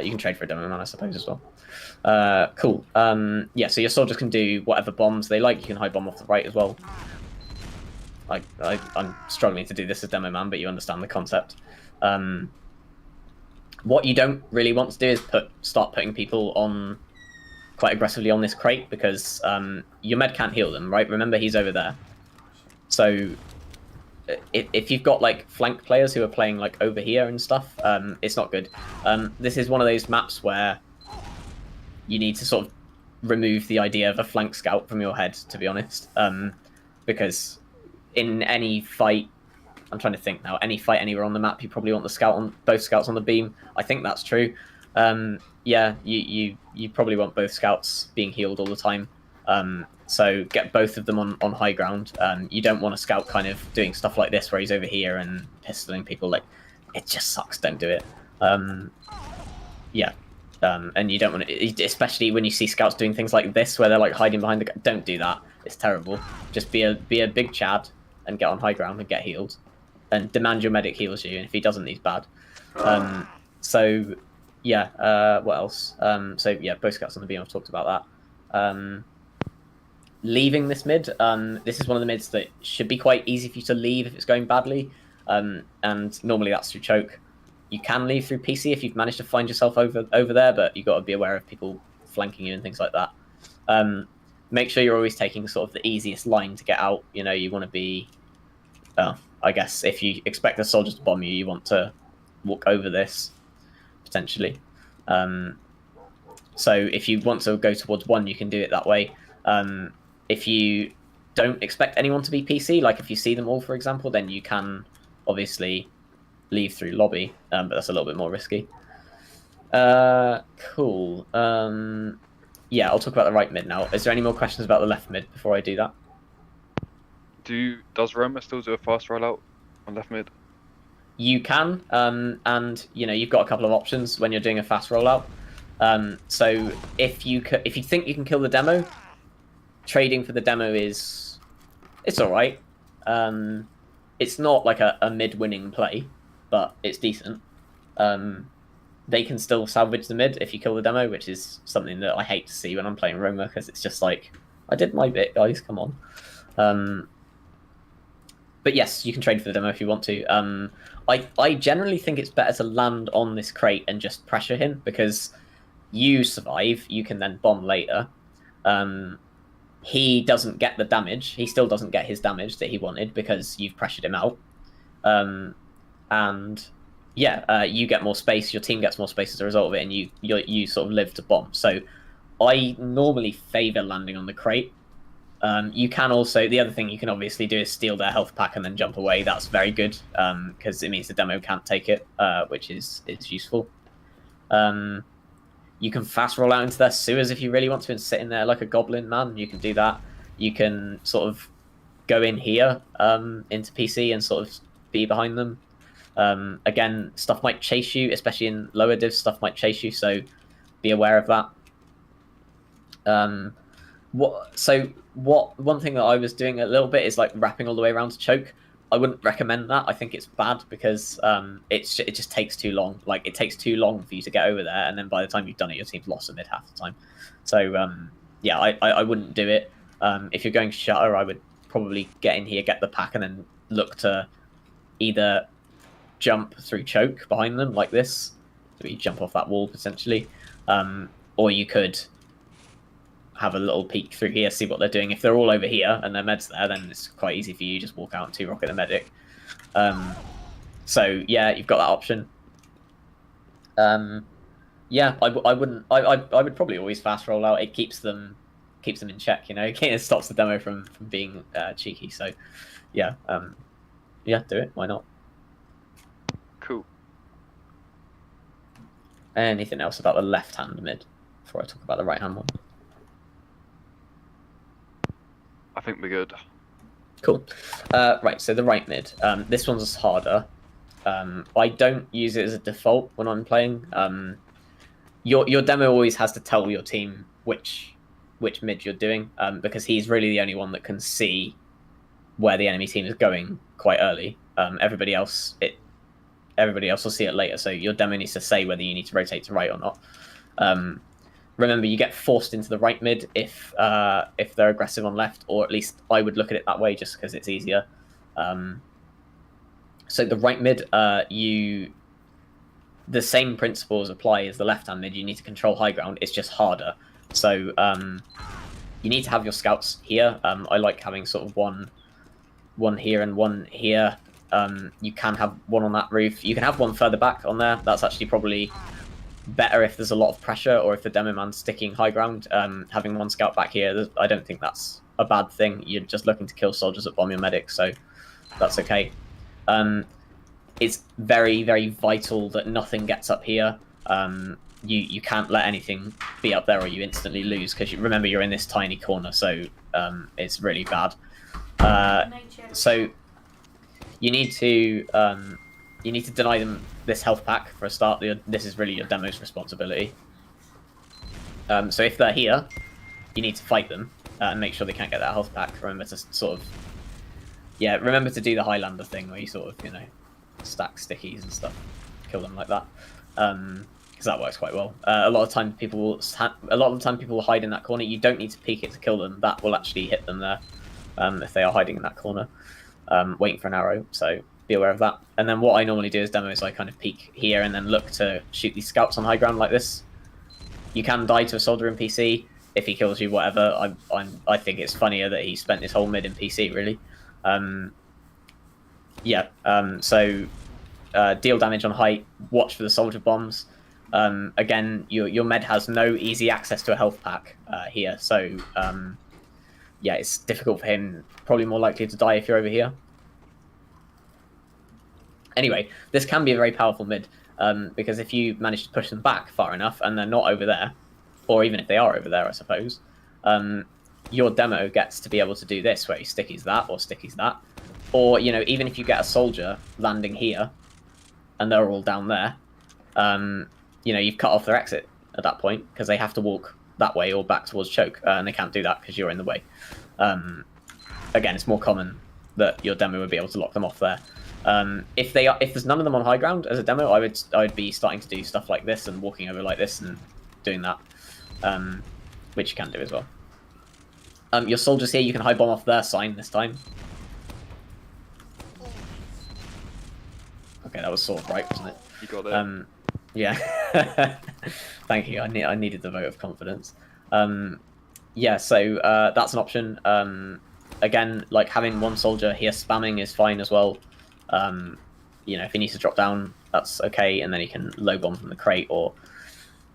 You can trade for a demo man, I suppose, as well. Cool. Yeah, so your soldiers can do whatever bombs they like. You can high bomb off the right as well. I'm struggling to do this as demo man, but you understand the concept. What you don't really want to do is start putting people on quite aggressively on this crate, because your med can't heal them, right? Remember, he's over there. So if you've got like flank players who are playing like over here and stuff, it's not good. This is one of those maps where you need to sort of remove the idea of a flank scout from your head, to be honest, because in any fight, I'm trying to think now, any fight anywhere on the map, you probably want both scouts on the beam. I think that's true. Yeah, you probably want both scouts being healed all the time. So get both of them on high ground. You don't want a scout kind of doing stuff like this where he's over here and pistoling people. Like, it just sucks. Don't do it. Yeah. And you don't want to, especially when you see scouts doing things like this where they're like hiding behind the... Don't do that. It's terrible. Just be a big Chad and get on high ground and get healed. And demand your medic heals you, and if he doesn't, he's bad. So, yeah, what else? So, yeah, both scouts on the beam, I've talked about that. Leaving this mid, this is one of the mids that should be quite easy for you to leave if it's going badly. And normally that's through choke. You can leave through PC if you've managed to find yourself over there, but you've got to be aware of people flanking you and things like that. Make sure you're always taking sort of the easiest line to get out. You know, you want to be... I guess if you expect the soldiers to bomb you, you want to walk over this, potentially. So if you want to go towards one, you can do it that way. If you don't expect anyone to be PC, like if you see them all, for example, then you can obviously leave through lobby, but that's a little bit more risky. Cool. Yeah, I'll talk about the right mid now. Is there any more questions about the left mid before I do that? Does Roma still do a fast rollout on left mid? You can, and you know, you've got a couple of options when you're doing a fast rollout. So if you think you can kill the demo, trading for the demo it's all right. It's not like a mid-winning play, but it's decent. They can still salvage the mid if you kill the demo, which is something that I hate to see when I'm playing Roma, because it's just like, I did my bit, guys, come on. but yes, you can trade for the demo if you want to. I generally think it's better to land on this crate and just pressure him, because you survive, you can then bomb later. He doesn't get the damage. He still doesn't get his damage that he wanted because you've pressured him out. And yeah, you get more space. Your team gets more space as a result of it, and you sort of live to bomb. So I normally favor landing on the crate. You can also, the other thing you can obviously do is steal their health pack and then jump away. That's very good, because it means the demo can't take it, which is useful. You can fast roll out into their sewers if you really want to and sit in there like a goblin man. You can do that. You can sort of go in here into PC and sort of be behind them. Again, stuff might chase you, especially in lower divs, stuff might chase you, so be aware of that. One thing that I was doing a little bit is like wrapping all the way around to choke. I wouldn't recommend that. I think it's bad because it just takes too long. Like, it takes too long for you to get over there, and then by the time you've done it, your team's lost a mid half the time. So yeah, I wouldn't do it. If you're going shutter, I would probably get in here, get the pack, and then look to either jump through choke behind them like this, so you jump off that wall potentially, or you could have a little peek through here, see what they're doing. If they're all over here and their med's there, then it's quite easy for you. Just walk out and 2-rocket the medic. So yeah, you've got that option. Yeah, I would probably always fast roll out. It keeps them in check, you know. It stops the demo from being cheeky. So yeah, yeah, do it. Why not? Cool. Anything else about the left-hand mid before I talk about the right-hand one? I think we're good. Cool. Right, so the right mid. This one's harder. I don't use it as a default when I'm playing. Your demo always has to tell your team which mid you're doing, because he's really the only one that can see where the enemy team is going quite early. Everybody else will see it later, so your demo needs to say whether you need to rotate to right or not. Remember, you get forced into the right mid if they're aggressive on left, or at least I would look at it that way just because it's easier. So the right mid, the same principles apply as the left-hand mid. You need to control high ground. It's just harder. So you need to have your scouts here. I like having sort of one here and one here. You can have one on that roof. You can have one further back on there. That's actually probably better if there's a lot of pressure, or if the demo man's sticking high ground. Having one scout back here, I don't think that's a bad thing. You're just looking to kill soldiers that bomb your medics, so that's okay. It's very, very vital that nothing gets up here. You can't let anything be up there or you instantly lose, because remember, you're in this tiny corner, so it's really bad. So you need to deny them this health pack for a start. This is really your demo's responsibility. So if they're here, you need to fight them and make sure they can't get that health pack. Remember to sort of, yeah, remember to do the Highlander thing where you sort of, you know, stack stickies and stuff, kill them like that, because that works quite well. A lot of the time people will hide in that corner. You don't need to peek it to kill them. That will actually hit them there if they are hiding in that corner, waiting for an arrow. So be aware of that. And then what I normally do as demo is I kind of peek here and then look to shoot these scouts on high ground like this. You can die to a soldier in PC if he kills you, whatever. I think it's funnier that he spent his whole mid in PC, really. So deal damage on height, watch for the soldier bombs. Again, your med has no easy access to a health pack here, so yeah, it's difficult for him, probably more likely to die if you're over here. Anyway, this can be a very powerful mid, because if you manage to push them back far enough and they're not over there, or even if they are over there, I suppose, your demo gets to be able to do this, where he stickies that or stickies that. Or, you know, even if you get a soldier landing here and they're all down there, you know, you've cut off their exit at that point, because they have to walk that way or back towards choke, and they can't do that because you're in the way. Again, it's more common that your demo would be able to lock them off there. If there's none of them on high ground as a demo, I would be starting to do stuff like this and walking over like this and doing that, which you can do as well. Your soldiers here, you can high bomb off their sign this time. Okay, that was sort of right, wasn't it? You got it. Yeah. Thank you. I needed the vote of confidence. Yeah, so that's an option. Again, like having one soldier here spamming is fine as well. If he needs to drop down, that's okay, and then he can low bomb from the crate, or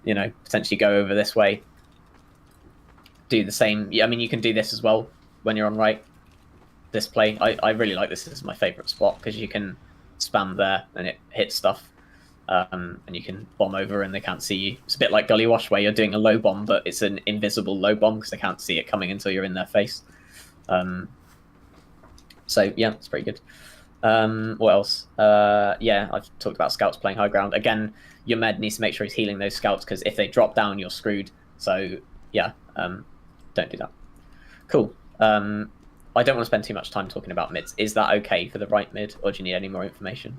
potentially go over this way. Do the same. Yeah, I mean, you can do this as well when you're on right. This play, I really like this. This is my favorite spot because you can spam there and it hits stuff. And you can bomb over and they can't see you. It's a bit like Gully Wash where you're doing a low bomb, but it's an invisible low bomb because they can't see it coming until you're in their face. So yeah, it's pretty good. What else? Yeah, I've talked about scouts playing high ground. Again, your med needs to make sure he's healing those scouts because if they drop down, you're screwed. So yeah, don't do that. Cool. I don't want to spend too much time talking about mids. Is that okay for the right mid, or do you need any more information?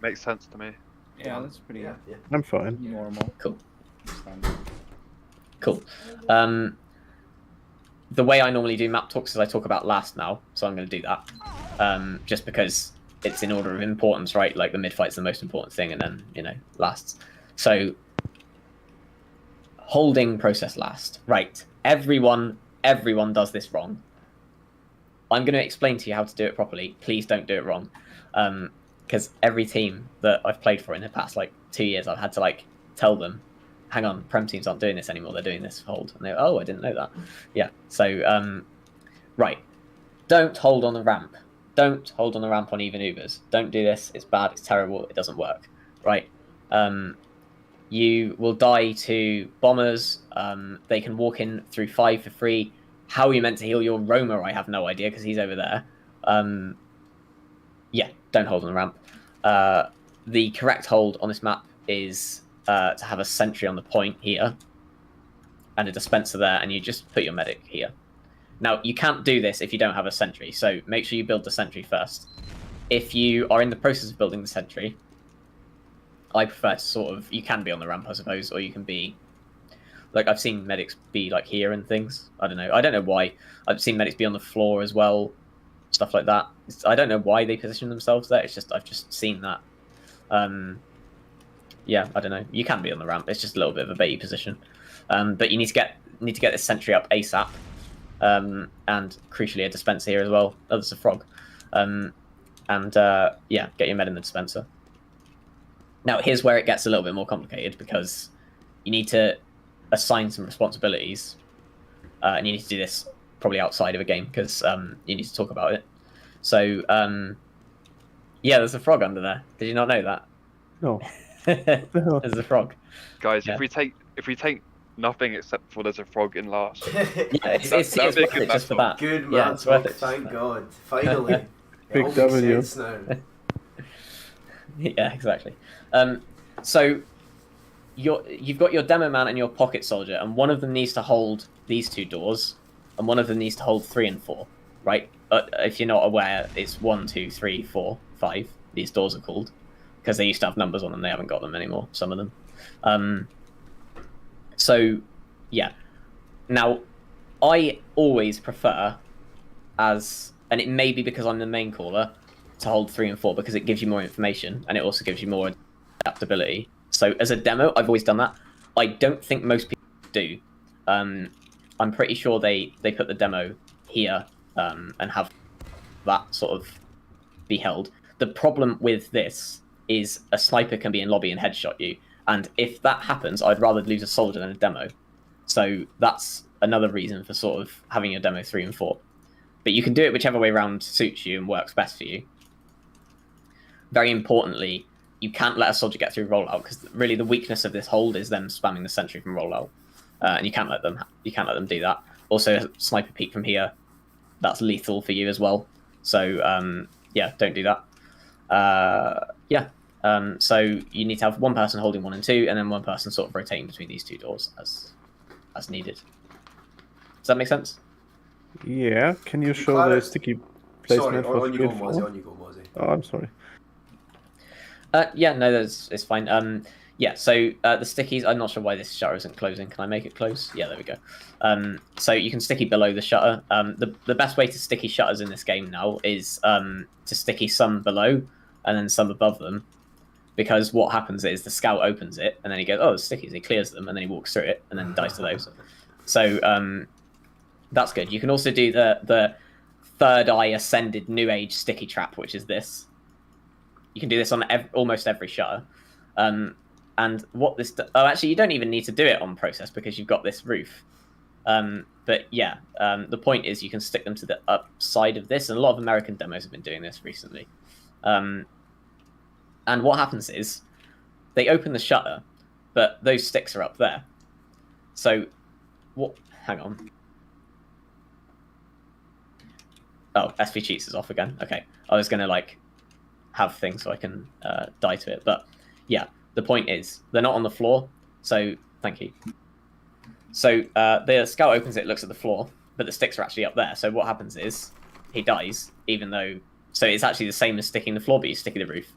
Makes sense to me. Yeah, that's pretty Yeah. I'm fine. normal. Cool. Standard. Cool. The way I normally do map talks is I talk about last now, so I'm going to do that. Just because it's in order of importance, right? Like the mid fight's the most important thing, and then lasts. So holding process last, right? Everyone does this wrong. I'm going to explain to you how to do it properly. Please don't do it wrong, because every team that I've played for in the past 2 years, I've had to tell them, hang on, Prem teams aren't doing this anymore. They're doing this hold, and they go, oh, I didn't know that. Yeah. So right, don't hold on the ramp. Don't hold on the ramp on even Ubers. Don't do this. It's bad. It's terrible. It doesn't work. Right. You will die to bombers. They can walk in through 5 for free. How are you meant to heal your roamer? I have no idea because he's over there. Yeah, don't hold on the ramp. The correct hold on this map is to have a sentry on the point here and a dispenser there, and you just put your medic here. Now, you can't do this if you don't have a sentry, so make sure you build the sentry first. If you are in the process of building the sentry, I prefer to you can be on the ramp, I suppose, or you can be... I've seen medics be, here and things. I don't know. I don't know why. I've seen medics be on the floor as well, stuff like that. I don't know why they position themselves there. It's just, I've just seen that. Yeah, I don't know. You can be on the ramp. It's just a little bit of a baity position. But you need to get this sentry up ASAP. And crucially, a dispenser here as well. Oh, there's a frog. Yeah, get your med in the dispenser. Now, here's where it gets a little bit more complicated because you need to assign some responsibilities, and you need to do this probably outside of a game because you need to talk about it. So, yeah, there's a frog under there. Did you not know that? No. There's a frog. Guys, Yeah. if we take nothing except for there's a frog in last. Yeah, it's That'd worth be a good it just for map that. Good Yeah, man, it's worth Doc, it. thank God. Finally. It Big all makes W. sense now. Yeah, exactly. So you've got your demo man and your pocket soldier, and one of them needs to hold these 2 doors, and one of them needs to hold 3 and 4, right? If you're not aware, it's 1, 2, 3, 4, 5. These doors are called because they used to have numbers on them. They haven't got them anymore. Some of them. So yeah. Now, I always prefer and it may be because I'm the main caller, to hold 3 and 4 because it gives you more information and it also gives you more adaptability. So as a demo, I've always done that. I don't think most people do. I'm pretty sure they put the demo here and have that sort of be held. The problem with this is a sniper can be in lobby and headshot you, and if that happens, I'd rather lose a soldier than a demo. So that's another reason for sort of having your demo 3 and 4. But you can do it whichever way around suits you and works best for you. Very importantly, you can't let a soldier get through rollout because really the weakness of this hold is them spamming the sentry from rollout, and you can't let them do that. Also, sniper peek from here, that's lethal for you as well. So yeah, don't do that. Yeah. So you need to have one person holding 1 and 2, and then one person sort of rotating between these 2 doors as needed. Does that make sense? Yeah. Can you show Clara- the sticky placement Sorry, for on you 3 go, and Mozzie, 4? on you go, Mozzie. Oh, I'm sorry. Yeah, no, it's fine. Yeah, so the stickies, I'm not sure why this shutter isn't closing. Can I make it close? Yeah, there we go. So you can sticky below the shutter. The best way to sticky shutters in this game now is to sticky some below, and then some above them. Because what happens is the scout opens it, and then he goes, "Oh, it's stickies." He clears them, and then he walks through it, and then dies to those. So that's good. You can also do the third eye ascended New Age sticky trap, which is this. You can do this on almost every shutter. And what this... Oh, actually, you don't even need to do it on process because you've got this roof. But yeah, the point is you can stick them to the upside of this, and a lot of American demos have been doing this recently. And what happens is they open the shutter, but those sticks are up there. So what? Hang on. Oh, SV cheats is off again. Okay, I was gonna like have things so I can die to it, but yeah, the point is they're not on the floor. So thank you. So the scout opens it, looks at the floor, but the sticks are actually up there. So what happens is he dies, even though... So it's actually the same as sticking the floor, but you sticky the roof.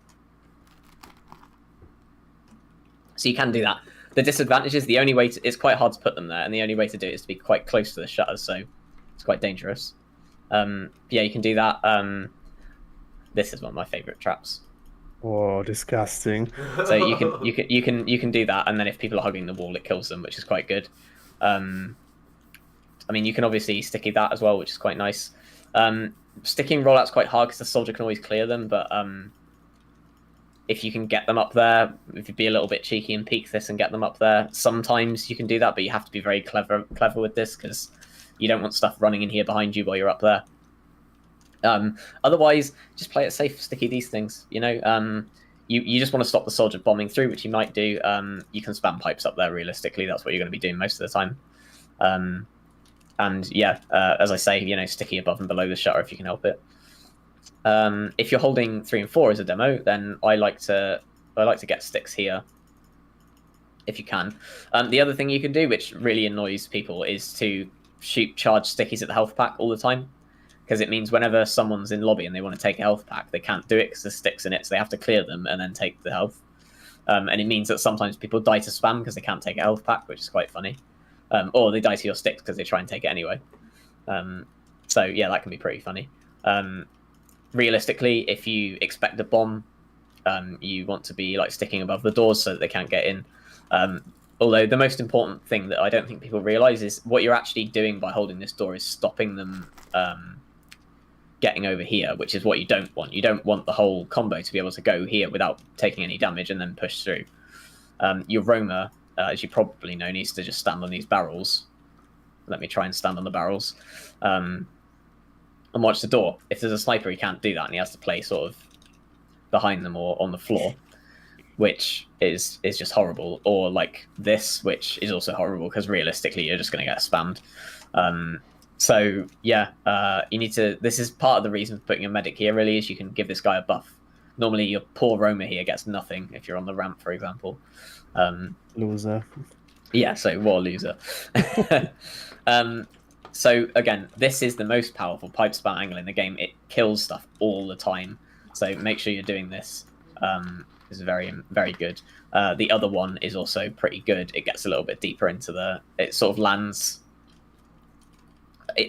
So you can do that. The disadvantage is the only way to... It's quite hard to put them there, and the only way to do it is to be quite close to the shutters, so it's quite dangerous. Yeah, you can do that. This is one of my favourite traps. Oh, disgusting. So you can do that, and then if people are hugging the wall, it kills them, which is quite good. I mean, you can obviously sticky that as well, which is quite nice. Sticking rollout's quite hard because the soldier can always clear them, but if you can get them up there, if you be a little bit cheeky and peek this and get them up there, sometimes you can do that, but you have to be very clever with this because you don't want stuff running in here behind you while you're up there. Otherwise, just play it safe, sticky these things. You know, you just want to stop the soldier bombing through, which you might do. You can spam pipes up there. Realistically, that's what you're going to be doing most of the time. And yeah, as I say, you know, sticky above and below the shutter if you can help it. If you're holding 3 and 4 as a demo, then I like to get sticks here if you can. The other thing you can do, which really annoys people, is to shoot charged stickies at the health pack all the time, because it means whenever someone's in lobby and they want to take a health pack, they can't do it because there's sticks in it, so they have to clear them and then take the health. And it means that sometimes people die to spam because they can't take a health pack, which is quite funny. Or they die to your sticks because they try and take it anyway. So yeah, that can be pretty funny. Realistically, if you expect a bomb, you want to be like sticking above the doors so that they can't get in. Although the most important thing that I don't think people realise is what you're actually doing by holding this door is stopping them getting over here, which is what you don't want. You don't want the whole combo to be able to go here without taking any damage and then push through. Your roamer, as you probably know, needs to just stand on these barrels. Let me try and stand on the barrels. And watch the door. If there's a sniper, he can't do that, and he has to play sort of behind them or on the floor, which is just horrible. Or like this, which is also horrible because realistically, you're just going to get spammed. So yeah, you need to. This is part of the reason for putting a medic here. Really, is you can give this guy a buff. Normally, your poor roamer here gets nothing if you're on the ramp, for example. Loser. Yeah, so war loser. So again, this is the most powerful pipe spam angle in the game. It kills stuff all the time. So make sure you're doing this. Is very, very good. The other one is also pretty good. It gets a little bit deeper into the... It sort of lands...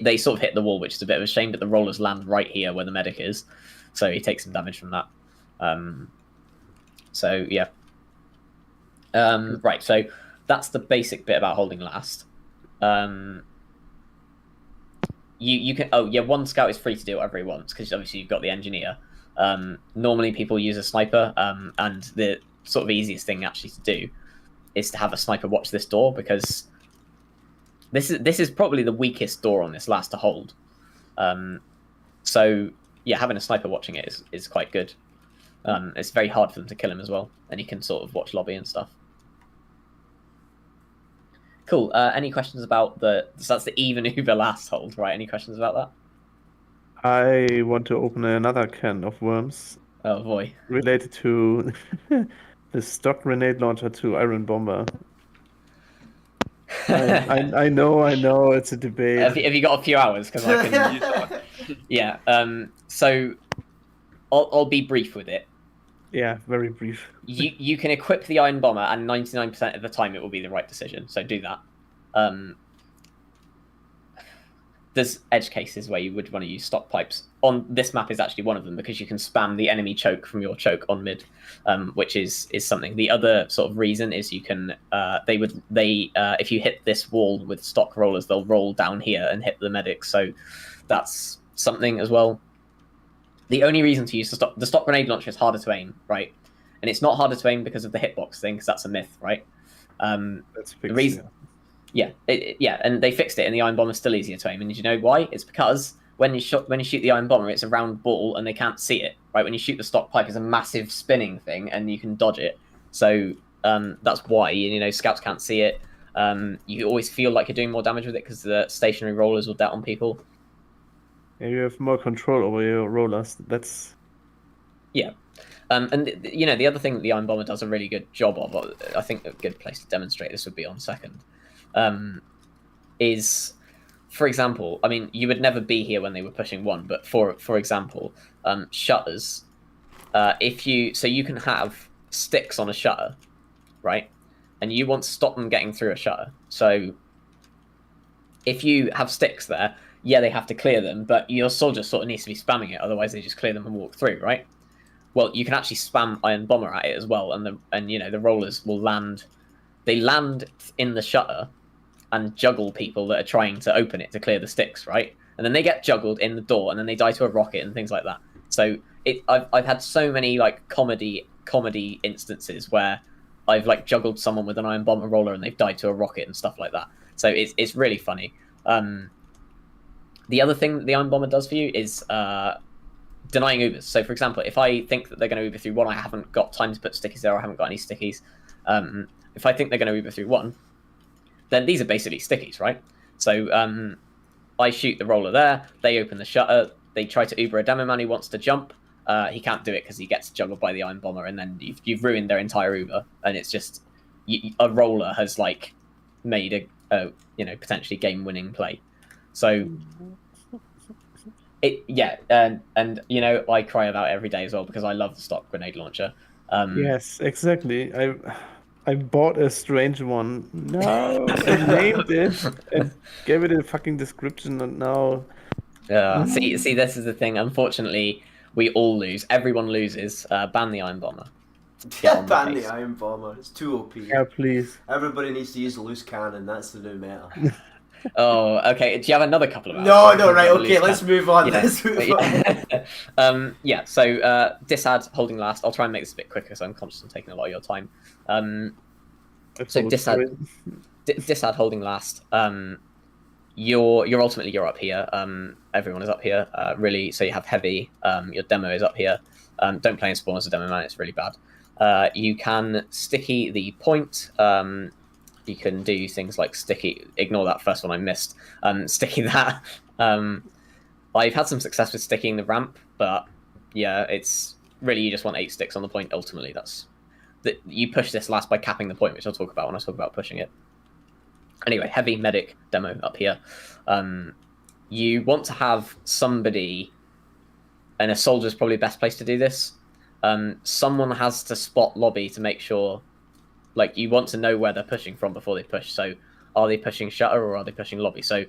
They sort of hit the wall, which is a bit of a shame, but the rollers land right here where the medic is. So he takes some damage from that. So, yeah. Right, so that's the basic bit about holding last. You can... Oh, yeah, one scout is free to do whatever he wants, because obviously you've got the engineer. Normally people use a sniper, and the sort of easiest thing actually to do is to have a sniper watch this door, because this is probably the weakest door on this last to hold. So yeah, having a sniper watching it is quite good. It's very hard for them to kill him as well, and you can sort of watch lobby and stuff. Cool. Any questions about so that's the even Uber last hold, right? Any questions about that? I want to open another can of worms. Oh boy. Related to the stock grenade launcher to Iron Bomber. I know, it's a debate. Have you got a few hours? Because I can. Yeah. So I'll be brief with it. Yeah, very brief. You can equip the Iron Bomber, and 99% of the time it will be the right decision. So do that. there's edge cases where you would want to use stock pipes. On this map is actually one of them because you can spam the enemy choke from your choke on mid, which is something. The other sort of reason is you can if you hit this wall with stock rollers, they'll roll down here and hit the medics. So that's something as well. The only reason to use the stock grenade launcher is harder to aim, right? And it's not harder to aim because of the hitbox thing, because that's a myth, right? That's fixed, the reason. Yeah, and they fixed it, and the iron bomber is still easier to aim. And did you know why? It's because when you shoot the iron bomber, it's a round ball, and they can't see it. Right? When you shoot the stock pipe, it's a massive spinning thing, and you can dodge it. So that's why scouts can't see it. You always feel like you're doing more damage with it because the stationary rollers will dealt on people. Yeah, you have more control over your rollers. That's and the other thing that the iron bomber does a really good job of, I think a good place to demonstrate this would be on second. Is, for example, I mean, you would never be here when they were pushing one, but for example, shutters, you can have sticks on a shutter, right? And you want to stop them getting through a shutter. So if you have sticks there, yeah, they have to clear them, but your soldier sort of needs to be spamming it, otherwise they just clear them and walk through, right? Well, you can actually spam iron bomber at it as well, and the rollers will land. They land in the shutter and juggle people that are trying to open it to clear the sticks, right? And then they get juggled in the door, and then they die to a rocket and things like that. So I've had so many like comedy instances where I've like juggled someone with an iron bomber roller and they've died to a rocket and stuff like that. So it's really funny. The other thing that the iron bomber does for you is denying Ubers. So, for example, if I think that they're going to Uber through one, I haven't got time to put stickies there, or I haven't got any stickies. If I think they're going to Uber through one, then these are basically stickies, right? So I shoot the roller there, they open the shutter, they try to Uber a demo man who wants to jump. He can't do it because he gets juggled by the iron bomber, and then you've ruined their entire Uber, and it's just a roller has like made a potentially game-winning play. So and I cry about it every day as well because I love the stock grenade launcher. yes, exactly. I bought a strange one. No, and named it and gave it a fucking description, and now. See, this is the thing. Unfortunately, we all lose. Everyone loses. Ban the iron bomber. Ban the iron bomber. It's too OP. Yeah, please. Everybody needs to use a loose cannon. That's the new meta. Oh, okay. Do you have another couple of hours? No, right. Okay, let's move on. Yeah. Let's move on. So Disad holding last. I'll try and make this a bit quicker, so I'm conscious of taking a lot of your time. So Disad holding last. You're ultimately up here. Everyone is up here. Really. So you have heavy. Your demo is up here. Don't play in spawn as a demo man. It's really bad. You can sticky the point. You can do things like sticky. Ignore that first one I missed. Sticky that. I've had some success with sticking the ramp, but yeah, it's really you just want 8 sticks on the point. Ultimately, you push this last by capping the point, which I'll talk about when I talk about pushing it. Anyway, heavy medic demo up here. You want to have somebody, and a soldier is probably the best place to do this. Someone has to spot lobby to make sure. Like, you want to know where they're pushing from before they push. So, are they pushing shutter or are they pushing lobby? So,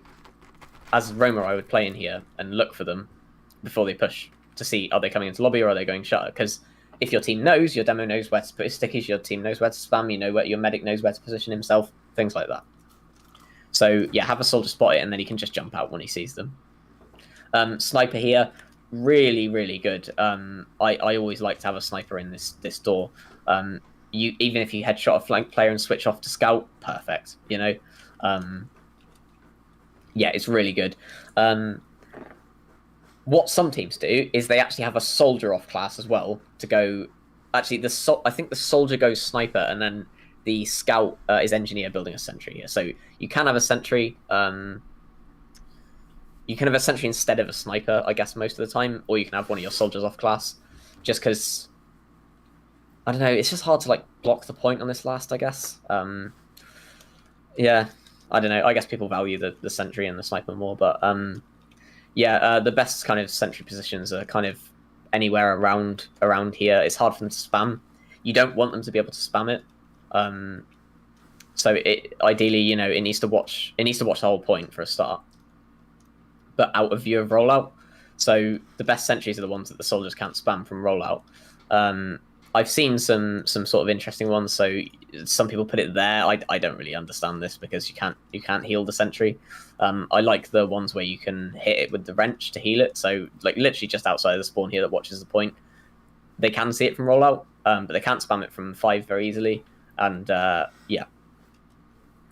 as roamer, I would play in here and look for them before they push to see, are they coming into lobby or are they going shutter? Because if your team knows, your demo knows where to put his stickies, your team knows where to spam, your medic knows where to position himself, things like that. So, yeah, have a soldier spot it and then he can just jump out when he sees them. Sniper here, really, really good. I always like to have a sniper in this door. Even if you headshot a flank player and switch off to scout, perfect. It's really good. What some teams do is they actually have a soldier off class as well to go. Actually, I think the soldier goes sniper, and then the scout is engineer building a sentry here. So you can have a sentry. You can have a sentry instead of a sniper, I guess, most of the time, or you can have one of your soldiers off class, just because. I don't know. It's just hard to like block the point on this last, I guess. Yeah, I don't know. I guess people value the sentry and the sniper more, but the best kind of sentry positions are kind of anywhere around here. It's hard for them to spam. You don't want them to be able to spam it. So ideally, it needs to watch the whole point for a start. but out of view of rollout. So the best sentries are the ones that the soldiers can't spam from rollout. I've seen some sort of interesting ones. So some people put it there. I don't really understand this because you can't heal the sentry. I like the ones where you can hit it with the wrench to heal it. So like literally just outside of the spawn here that watches the point, they can see it from rollout, but they can't spam it from 5 very easily. And yeah,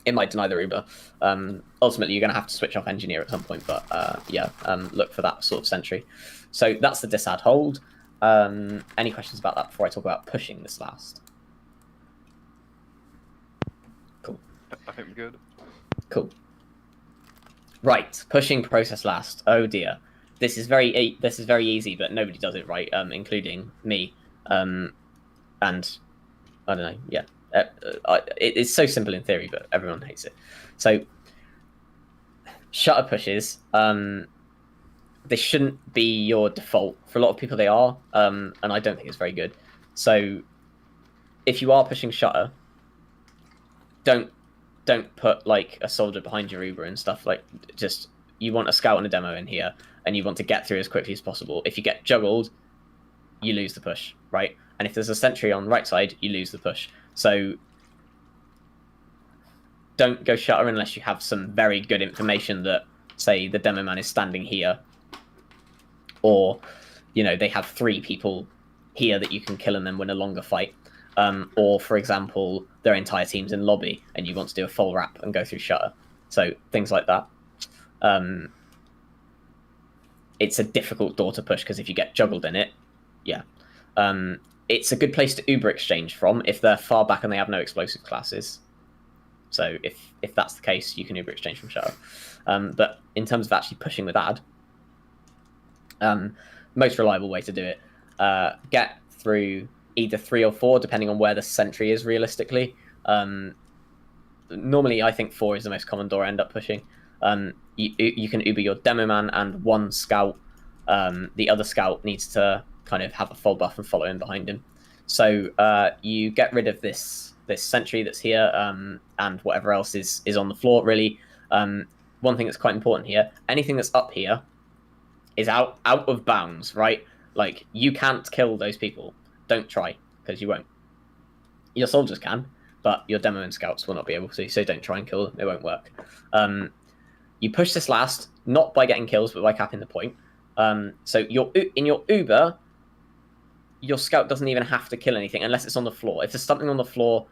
it might deny the Uber. Ultimately, you're going to have to switch off engineer at some point, but yeah, look for that sort of sentry. So that's the disad hold. Any questions about that before I talk about pushing this last? Cool. I think we're good. Cool. Right, pushing process last. Oh dear, this is very easy, but nobody does it right, including me. And I don't know. Yeah, it's so simple in theory, but everyone hates it. So shutter pushes. They shouldn't be your default. For a lot of people, they are, and I don't think it's very good. So if you are pushing shutter, don't put like a soldier behind your Uber and stuff. Like, just, you want a scout and a demo in here, and you want to get through as quickly as possible. If you get juggled, you lose the push, right? And if there's a sentry on the right side, you lose the push. So don't go shutter unless you have some very good information that, say, the demo man is standing here, or, you know, they have 3 people here that you can kill and then win a longer fight. Or, for example, their entire team's in lobby and you want to do a full wrap and go through shutter. So things like that. It's a difficult door to push because if you get juggled in it, yeah. It's a good place to Uber exchange from if they're far back and they have no explosive classes. So if that's the case, you can Uber exchange from shutter. But in terms of actually pushing with ad, most reliable way to do it, get through either 3 or 4, depending on where the sentry is realistically. Normally, I think 4 is the most common door I end up pushing. You can Uber your demo man and 1 scout. The other scout needs to kind of have a full buff and follow in behind him. So you get rid of this sentry that's here, and whatever else is on the floor, really. One thing that's quite important here, anything that's up here is out of bounds, right? Like, you can't kill those people. Don't try, because you won't. Your soldiers can, but your demo and scouts will not be able to, so don't try and kill them. It won't work. You push this last, not by getting kills, but by capping the point. So in your Uber, your scout doesn't even have to kill anything unless it's on the floor. If there's something on the floor,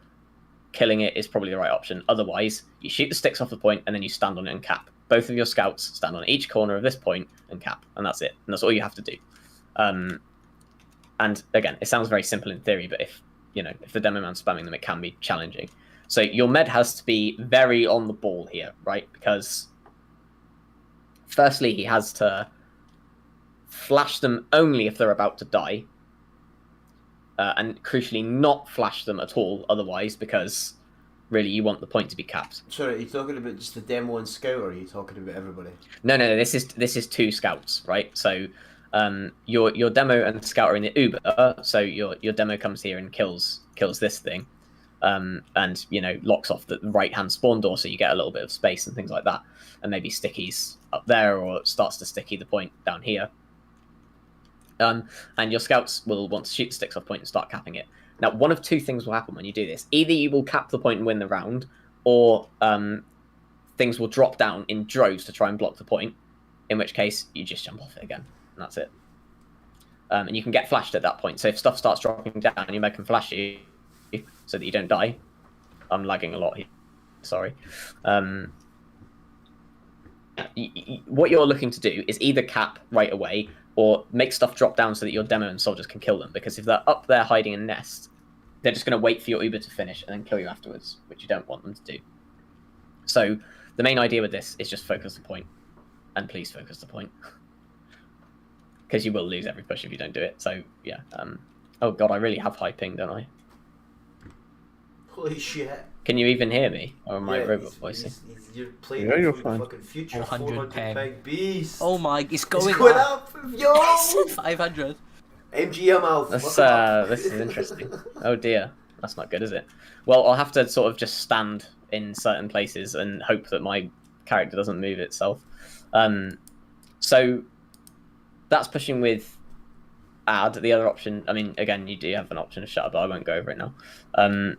killing it is probably the right option. Otherwise, you shoot the sticks off the point and then you stand on it and cap. Both of your scouts stand on each corner of this point and cap, and that's it. And that's all you have to do. And again, it sounds very simple in theory, but if the demo man's spamming them, it can be challenging. So your med has to be very on the ball here, right? Because firstly, he has to flash them only if they're about to die. And crucially, not flash them at all otherwise, because really you want the point to be capped. Sorry, are you talking about just the demo and scout, or are you talking about everybody? No, this is 2 scouts, right? So your demo and scout are in the Uber, so your demo comes here and kills this thing, and locks off the right hand spawn door, so you get a little bit of space and things like that, and maybe stickies up there, or starts to sticky the point down here. And your scouts will want to shoot the sticks off point and start capping it. Now, one of 2 things will happen when you do this. Either you will cap the point and win the round, or things will drop down in droves to try and block the point, in which case you just jump off it again, and that's it. And you can get flashed at that point. So if stuff starts dropping down, you can flash you so that you don't die. I'm lagging a lot here. Sorry. What you're looking to do is either cap right away or make stuff drop down so that your demo and soldiers can kill them. Because if they're up there hiding in nest, they're just going to wait for your Uber to finish and then kill you afterwards, which you don't want them to do. So the main idea with this is just focus the point. And please focus the point. Because you will lose every push if you don't do it. So, yeah. Oh, God, I really have high ping, don't I? Holy shit. Can you even hear me? Or am I robot voicing? You're playing you're the fine. fucking future 400 400 peg beast. Oh my, it's going, It's going up! Yo! 500. MGM Alpha. This is interesting. Oh dear. That's not good, is it? Well, I'll have to sort of just stand in certain places and hope that my character doesn't move itself. So that's pushing with add. The other option, I mean, again, you do have an option of shutter, but I won't go over it now. I'm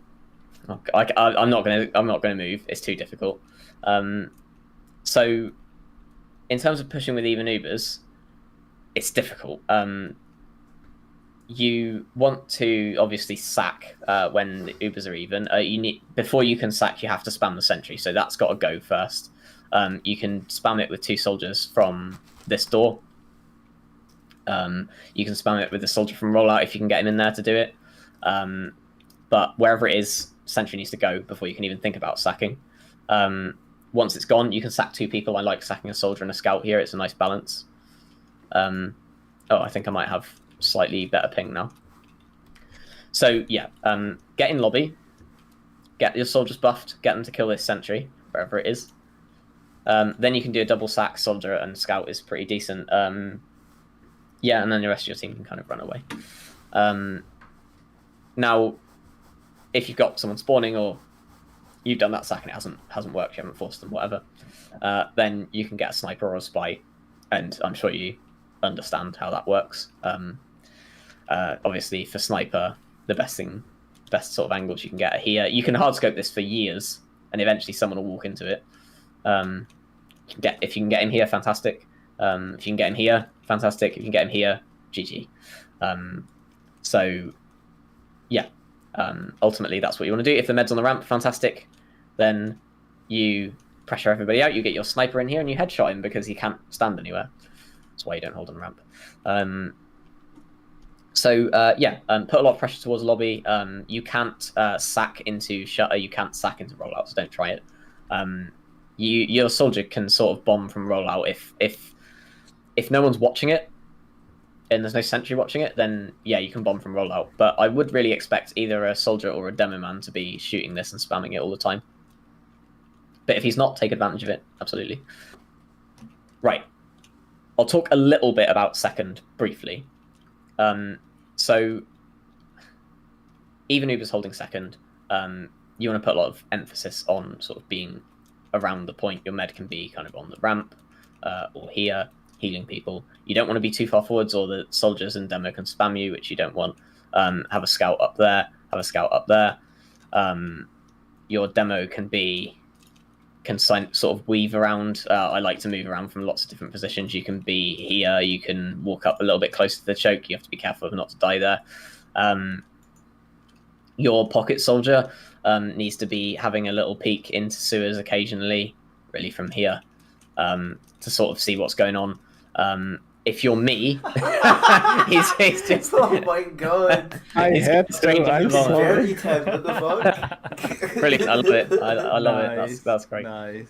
not gonna move. It's too difficult. So in terms of pushing with even Ubers, it's difficult. You want to obviously sack when the Ubers are even. Before you can sack, you have to spam the sentry, so that's got to go first. You can spam it with 2 soldiers from this door. You can spam it with the soldier from rollout if you can get him in there to do it. But wherever it is, sentry needs to go before you can even think about sacking. Once it's gone, you can sack 2 people. I like sacking a soldier and a scout here. It's a nice balance. Oh, I think I might have slightly better ping now. So yeah, get in lobby, get your soldiers buffed, get them to kill this sentry wherever it is. Then you can do a double sack. Soldier and scout is pretty decent. Yeah, and then the rest of your team can kind of run away. Now, if you've got someone spawning or you've done that sack and it hasn't worked, you haven't forced them, whatever, then you can get a sniper or a spy, and I'm sure you understand how that works. Obviously, for sniper, the best sort of angles you can get are here. You can hardscope this for years, and eventually someone will walk into it. If you can get him here, fantastic. If you can get him here, fantastic. If you can get him here, GG. So, yeah. Ultimately, that's what you want to do. If the med's on the ramp, fantastic. Then you pressure everybody out. You get your sniper in here and you headshot him because he can't stand anywhere. That's why you don't hold on the ramp. Put a lot of pressure towards lobby. You can't sack into shutter. You can't sack into rollout, so don't try it. Your soldier can sort of bomb from rollout if no one's watching it and there's no sentry watching it, then yeah, you can bomb from rollout. But I would really expect either a soldier or a demo man to be shooting this and spamming it all the time. But if he's not, take advantage of it, absolutely. Right. I'll talk a little bit about second briefly. So even Uber's holding second, you want to put a lot of emphasis on sort of being around the point. Your med can be kind of on the ramp or here, healing people. You don't want to be too far forwards, or the soldiers and demo can spam you, which you don't want. Have a scout up there, have a scout up there. Your demo can sort of weave around. I like to move around from lots of different positions. You can be here, you can walk up a little bit closer to the choke. You have to be careful not to die there. Your pocket soldier needs to be having a little peek into sewers occasionally, really from here, to sort of see what's going on. If you're me, he's just... Oh my god! I had to. I'm sorry. Very tempted. What the fuck? Brilliant! I love it. I love it. That's great. Nice.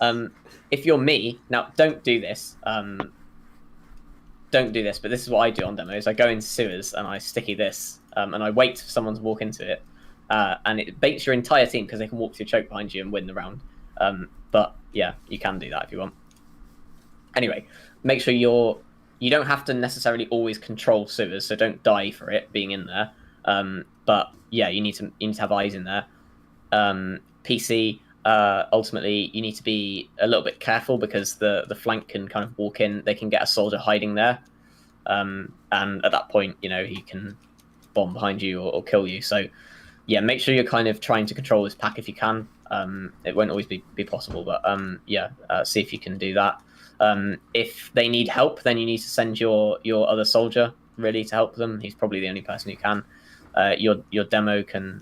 If you're me, now don't do this. Don't do this. But this is what I do on demos. I go into sewers and I sticky this, and I wait for someone to walk into it, and it baits your entire team because they can walk through choke behind you and win the round. But yeah, you can do that if you want. Anyway, make sure you don't have to necessarily always control sewers, so don't die for it being in there. But yeah, you need to have eyes in there. PC, ultimately, you need to be a little bit careful because the flank can kind of walk in. They can get a soldier hiding there, and at that point, he can bomb behind you or kill you. So yeah, make sure you're kind of trying to control this pack if you can. It won't always be possible, but see if you can do that. If they need help, then you need to send your other soldier really to help them. He's probably the only person who can. Your demo can,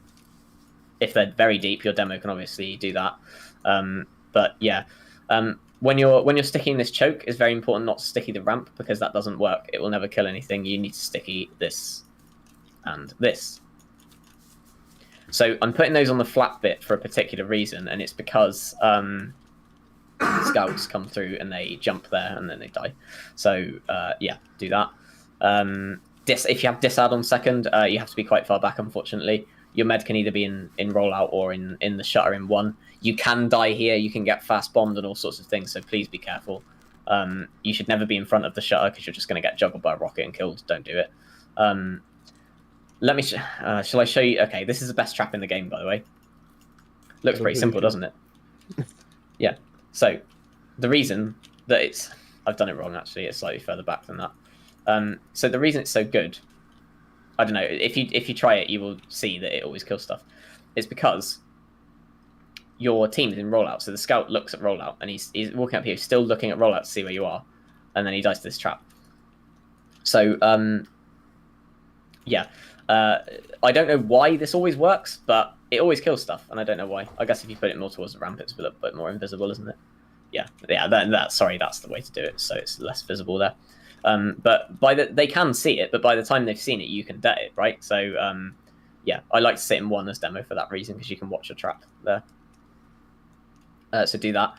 if they're very deep, your demo can obviously do that. But yeah, when you're sticking this choke, it's very important not to sticky the ramp because that doesn't work. It will never kill anything. You need to sticky this and this. So I'm putting those on the flat bit for a particular reason, and it's because scouts come through and they jump there and then they die. So yeah, do that. If you have disad on second, you have to be quite far back, unfortunately. Your med can either be in rollout or in the shutter in 1. You can die here, you can get fast bombed and all sorts of things, so please be careful. You should never be in front of the shutter because you're just going to get juggled by a rocket and killed. Don't do it. Shall I show you? Okay, this is the best trap in the game, by the way. Looks pretty simple, doesn't it? Yeah. So, the reason that I've done it wrong actually. It's slightly further back than that. So the reason it's so good, I don't know. If you try it, you will see that it always kills stuff. It's because your team is in rollout. So the scout looks at rollout, and he's walking up here, still looking at rollout to see where you are, and then he dies to this trap. So yeah, I don't know why this always works, but it always kills stuff, and I don't know why. I guess if you put it more towards the ramp, it's a bit more invisible, isn't it? Yeah. Sorry, that's the way to do it. So it's less visible there. But they can see it, but by the time they've seen it, you can det it, right? So yeah, I like to sit in 1 as demo for that reason, because you can watch a trap there. So do that.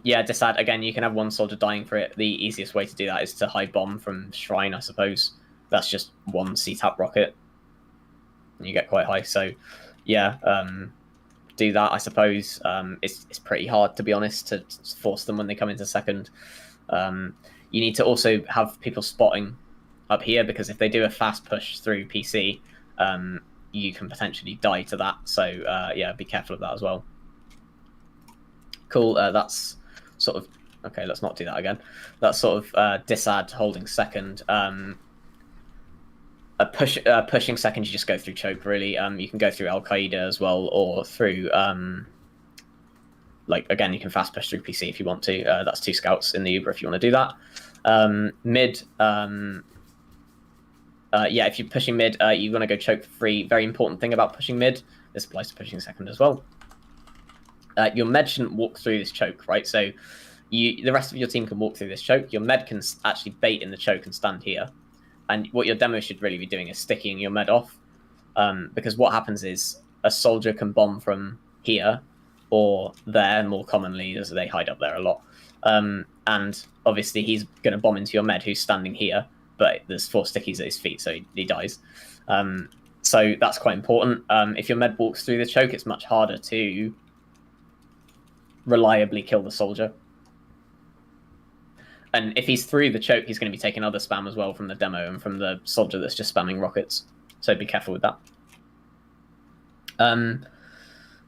Yeah, Disad, again, you can have 1 soldier dying for it. The easiest way to do that is to hide bomb from Shrine, I suppose. That's just 1 C-tap rocket, and you get quite high. So yeah, do that, I suppose. It's pretty hard, to be honest, to force them when they come into second. You need to also have people spotting up here, because if they do a fast push through PC, you can potentially die to that. So yeah, be careful of that as well. Cool. That's sort of okay. Let's not do that again. That's sort of Disad holding second. Pushing second, you just go through choke. Really, you can go through Al Qaeda as well, or through like again, you can fast push through PC if you want to. That's 2 scouts in the Uber if you want to do that. Mid. Yeah, if you're pushing mid, you want to go choke free. Very important thing about pushing mid. This applies to pushing second as well. Your med shouldn't walk through this choke, right? So the rest of your team can walk through this choke. Your med can actually bait in the choke and stand here. And what your demo should really be doing is sticking your med off. Because what happens is a soldier can bomb from here or there more commonly, as they hide up there a lot. And obviously he's going to bomb into your med who's standing here, but there's 4 stickies at his feet, so he dies. So that's quite important. If your med walks through the choke, it's much harder to reliably kill the soldier. And if he's through the choke, he's going to be taking other spam as well from the demo and from the soldier that's just spamming rockets. So be careful with that.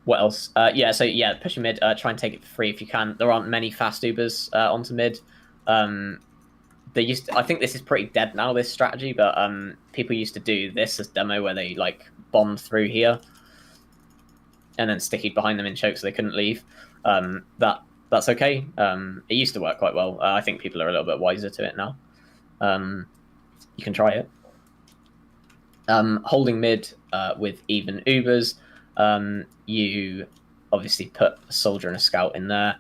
What else? Yeah, so yeah, pushing mid, try and take it for free if you can. There aren't many fast Ubers onto mid. I think this is pretty dead now, this strategy, but people used to do this as demo where they like bombed through here and then stickied behind them in choke so they couldn't leave. That's okay. It used to work quite well. I think people are a little bit wiser to it now. You can try it. Holding mid with even Ubers, you obviously put a soldier and a scout in there.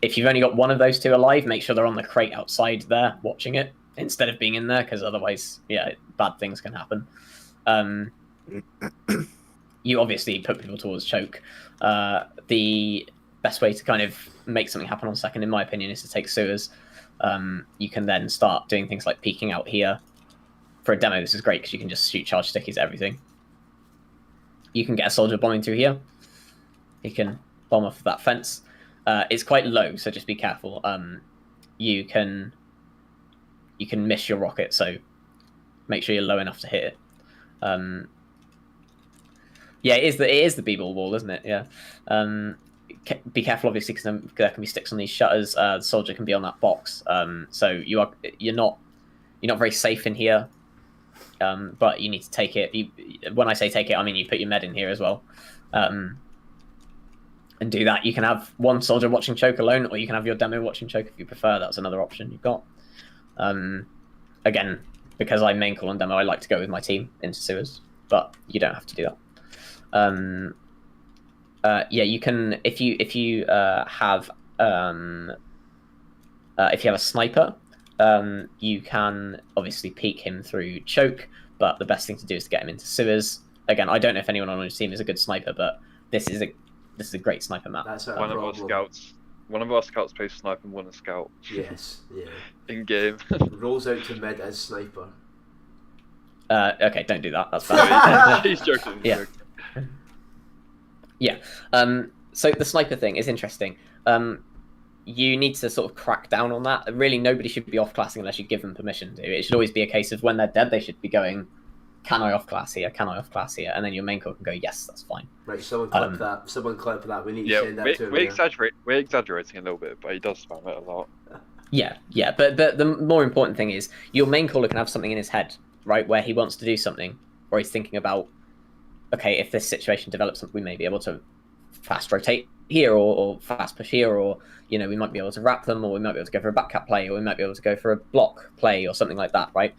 If you've only got one of those 2 alive, make sure they're on the crate outside there watching it instead of being in there, because otherwise, yeah, bad things can happen. You obviously put people towards choke. The best way to kind of make something happen on second, in my opinion, is to take sewers. You can then start doing things like peeking out here. For a demo, this is great because you can just shoot charge stickies at everything. You can get a soldier bombing through here. He can bomb off that fence. It's quite low, so just be careful. You can miss your rocket, so make sure you're low enough to hit it. Yeah, it is the B-ball wall, isn't it? Yeah. Be careful, obviously, because there can be sticks on these shutters. The soldier can be on that box, so you're not very safe in here. But you need to take it. When I say take it, I mean you put your med in here as well, and do that. You can have 1 soldier watching choke alone, or you can have your demo watching choke if you prefer. That's another option you've got. Again, because I main call on demo, I like to go with my team into sewers, but you don't have to do that. Yeah, you can if you have a sniper, you can obviously peek him through choke, but the best thing to do is to get him into sewers. Again, I don't know if anyone on your team is a good sniper, but this is a great sniper map. That's one of our scouts plays sniper and 1 a scout. Yes, yeah. In game. Rolls out to mid as sniper. Okay, don't do that. That's bad. He's joking. Yeah. Yeah. So the sniper thing is interesting. You need to sort of crack down on that. Really, nobody should be off-classing unless you give them permission to. It should always be a case of when they're dead, they should be going, can I off-class here? Can I off-class here? And then your main core can go, yes, that's fine. Right, someone clip that. Someone clip that. We need to send that to him. We're exaggerating a little bit, but he does spam it a lot. Yeah. But the more important thing is your main caller can have something in his head, right, where he wants to do something, or he's thinking about, okay, if this situation develops, we may be able to fast rotate here, or fast push here, or we might be able to wrap them, or we might be able to go for a back cat play, or we might be able to go for a block play, or something like that, right?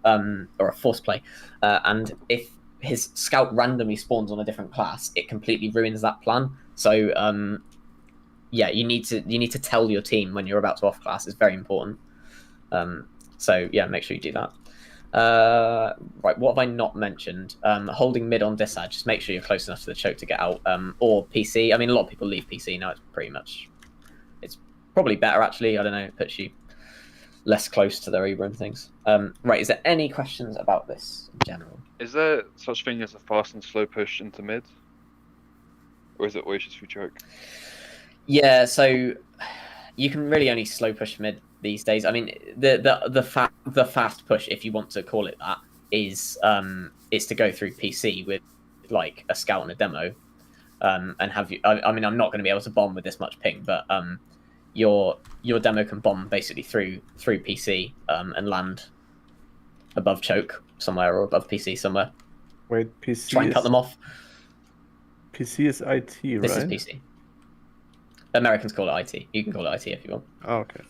Or a force play. And if his scout randomly spawns on a different class, it completely ruins that plan. So you need to tell your team when you're about to off class. It's very important. So yeah, make sure you do that. Right, what have I not mentioned? Holding mid on disad, just make sure you're close enough to the choke to get out. Or PC. I mean, a lot of people leave PC now. It's probably better actually. I don't know. It puts you less close to their Uber and things. Right, is there any questions about this in general? Is there such thing as a fast and slow push into mid? Or is it always just through choke? Yeah, so you can really only slow push mid these days. I mean, the fast push, if you want to call it that, is to go through PC with like a scout and a demo, and have you. I mean, I'm not going to be able to bomb with this much ping, but your demo can bomb basically through PC and land above choke somewhere or above PC somewhere. Wait, PC. Try and cut them off. PC is IT, right? This is PC. Americans call it IT. You can call it IT if you want. Oh, okay.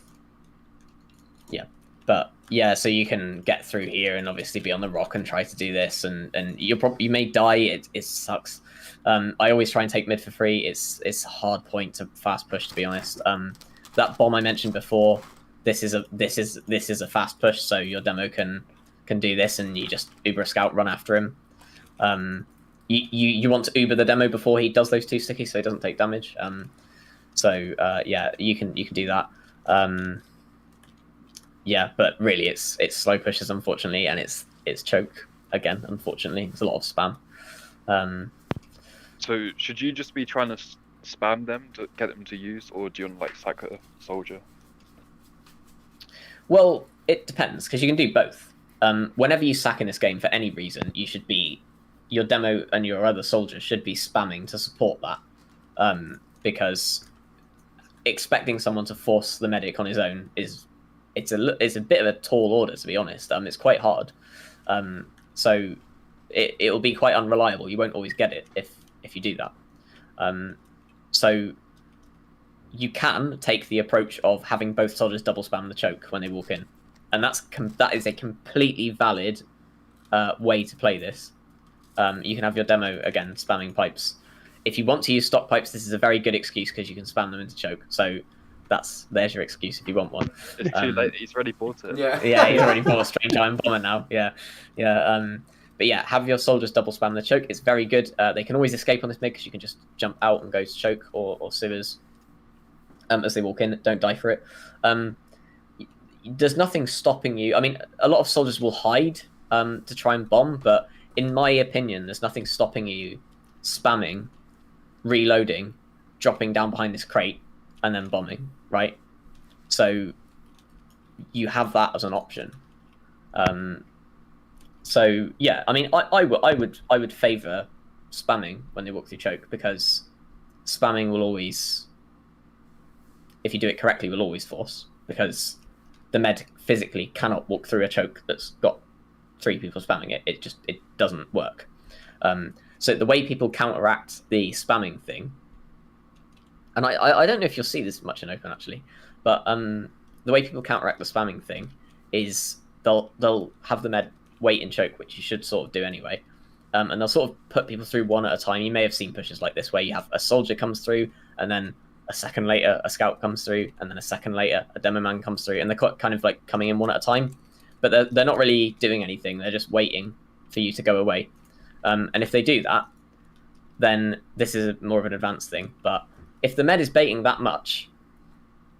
Yeah, but yeah, so you can get through here and obviously be on the rock and try to do this, and you may die. It sucks. I always try and take mid for free. It's a hard point to fast push, to be honest. That bomb I mentioned before, this is a fast push, so your demo can do this, and you just Uber a scout, run after him. You want to Uber the demo before he does those two stickies, so he doesn't take damage. So yeah, you can do that. Yeah, but really it's slow pushes, unfortunately, and it's choke again, unfortunately. It's a lot of spam. So should you just be trying to spam them to get them to use, or do you want to like sack a soldier? Well, it depends, because you can do both. Whenever you sack in this game for any reason, you should be, your demo and your other soldiers should be spamming to support that, because expecting someone to force the medic on his own is a bit of a tall order, to be honest. It's quite hard, so it will be quite unreliable. You won't always get it if you do that. So you can take the approach of having both soldiers double spam the choke when they walk in, and that is a completely valid way to play this. You can have your demo again spamming pipes. If you want to use stock pipes, this is a very good excuse because you can spam them into choke. So there's your excuse if you want one. It's too late. He's already bought it. Yeah. Yeah, he's already bought a strange iron bomber now. Yeah. But yeah, have your soldiers double spam the choke. It's very good. They can always escape on this mid because you can just jump out and go to choke or sewers as they walk in. Don't die for it. There's nothing stopping you. I mean, a lot of soldiers will hide to try and bomb, but in my opinion, there's nothing stopping you spamming, reloading, dropping down behind this crate, and then bombing, right? So you have that as an option. So yeah, I mean, I would favor spamming when they walk through choke, because spamming will always, if you do it correctly, will always force, because the med physically cannot walk through a choke that's got 3 people spamming it. It doesn't work. So the way people counteract the spamming thing, and I don't know if you'll see this much in open actually, but the way people counteract the spamming thing is they'll have the med wait and choke, which you should sort of do anyway, and they'll sort of put people through one at a time. You may have seen pushes like this where you have a soldier comes through, and then a second later a scout comes through, and then a second later a demo man comes through, and they're kind of like coming in one at a time, but they're not really doing anything. They're just waiting for you to go away. And if they do that, then this is more of an advanced thing. But if the med is baiting that much,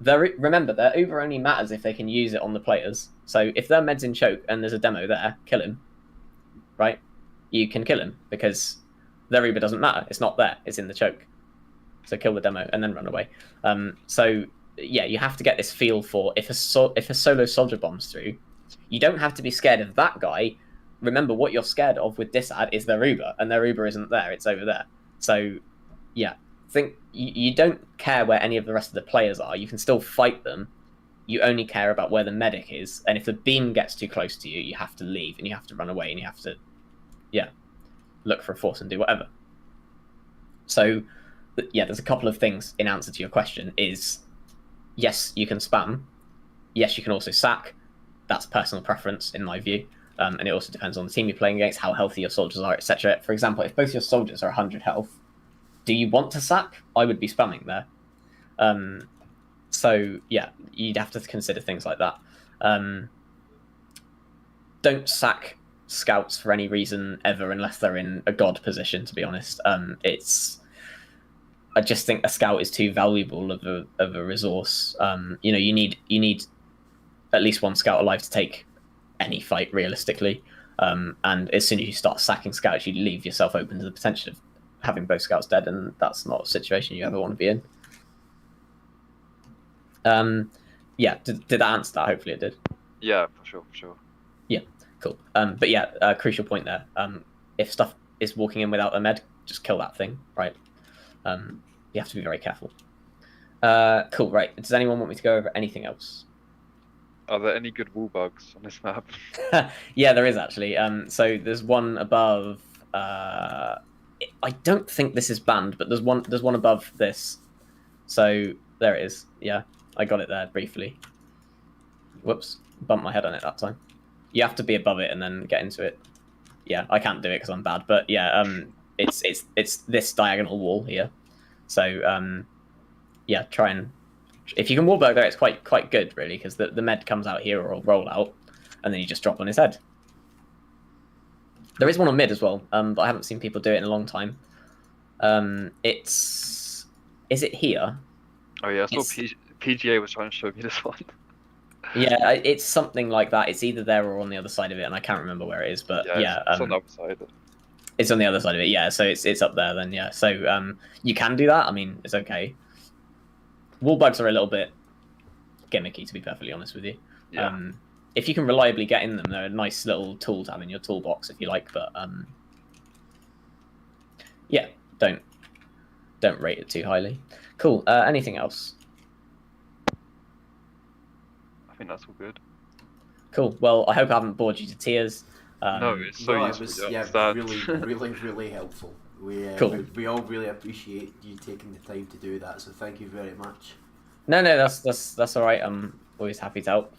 remember, their Uber only matters if they can use it on the players. So if their med's in choke and there's a demo there, kill him, right? You can kill him because their Uber doesn't matter. It's not there. It's in the choke. So kill the demo and then run away. So yeah, you have to get this feel for if a solo soldier bombs through, you don't have to be scared of that guy. Remember, what you're scared of with disad is their Uber, and their Uber isn't there. It's over there. So yeah, think you don't care where any of the rest of the players are. You can still fight them. you only care about where the medic is, and if the beam gets too close to you, you have to leave and you have to run away and you have to, look for a force and do whatever. So, there's a couple of things in answer to your question. Is yes, you can spam. Yes, you can also sack. That's personal preference in my view, and it also depends on the team you're playing against, how healthy your soldiers are, etc. For example, if both your soldiers are 100 health, do you want to sack? I would be spamming there. So yeah, you'd have to consider things like that. Don't sack scouts for any reason ever, unless they're in a god position. To be honest, I just think a scout is too valuable of a resource. You need at least one scout alive to take any fight realistically. And as soon as you start sacking scouts, you leave yourself open to the potential of having both scouts dead, and that's not a situation you ever want to be in. Did that answer that? Hopefully it did. Yeah, for sure. Yeah, cool. But yeah, crucial point there. If stuff is walking in without a med, just kill that thing, right? You have to be very careful. Cool, right. Does anyone want me to go over anything else? Are there any good wall bugs on this map? Yeah, there is actually. So there's one above. I don't think this is banned, but there's one above this. So there it is. Yeah, I got it there briefly. Whoops, bumped my head on it that time. You have to be above it and then get into it. Yeah, I can't do it because I'm bad. But yeah, it's this diagonal wall here. So yeah, try and if you can wallbug there, it's quite good really, because the med comes out here or roll out, and then you just drop on his head. There is one on mid as well, but I haven't seen people do it in a long time. Is it here? Oh yeah, I saw PGA was trying to show me this one. Yeah, it's something like that. It's either there or on the other side of it, and I can't remember where it is. But yeah, it's on the other side. It's on the other side of it. Yeah, so it's up there then. Yeah, so you can do that. I mean, it's okay. Wall bugs are a little bit gimmicky, to be perfectly honest with you. Yeah. If you can reliably get in them, they're a nice little tool to have in your toolbox if you like. But yeah, don't rate it too highly. Cool. Anything else? I think that's all good. Cool. Well, I hope I haven't bored you to tears. No, it's so useful. It was, to yeah, understand. really helpful. Cool. We all really appreciate you taking the time to do that, so thank you very much. No, that's all right. I'm always happy to help.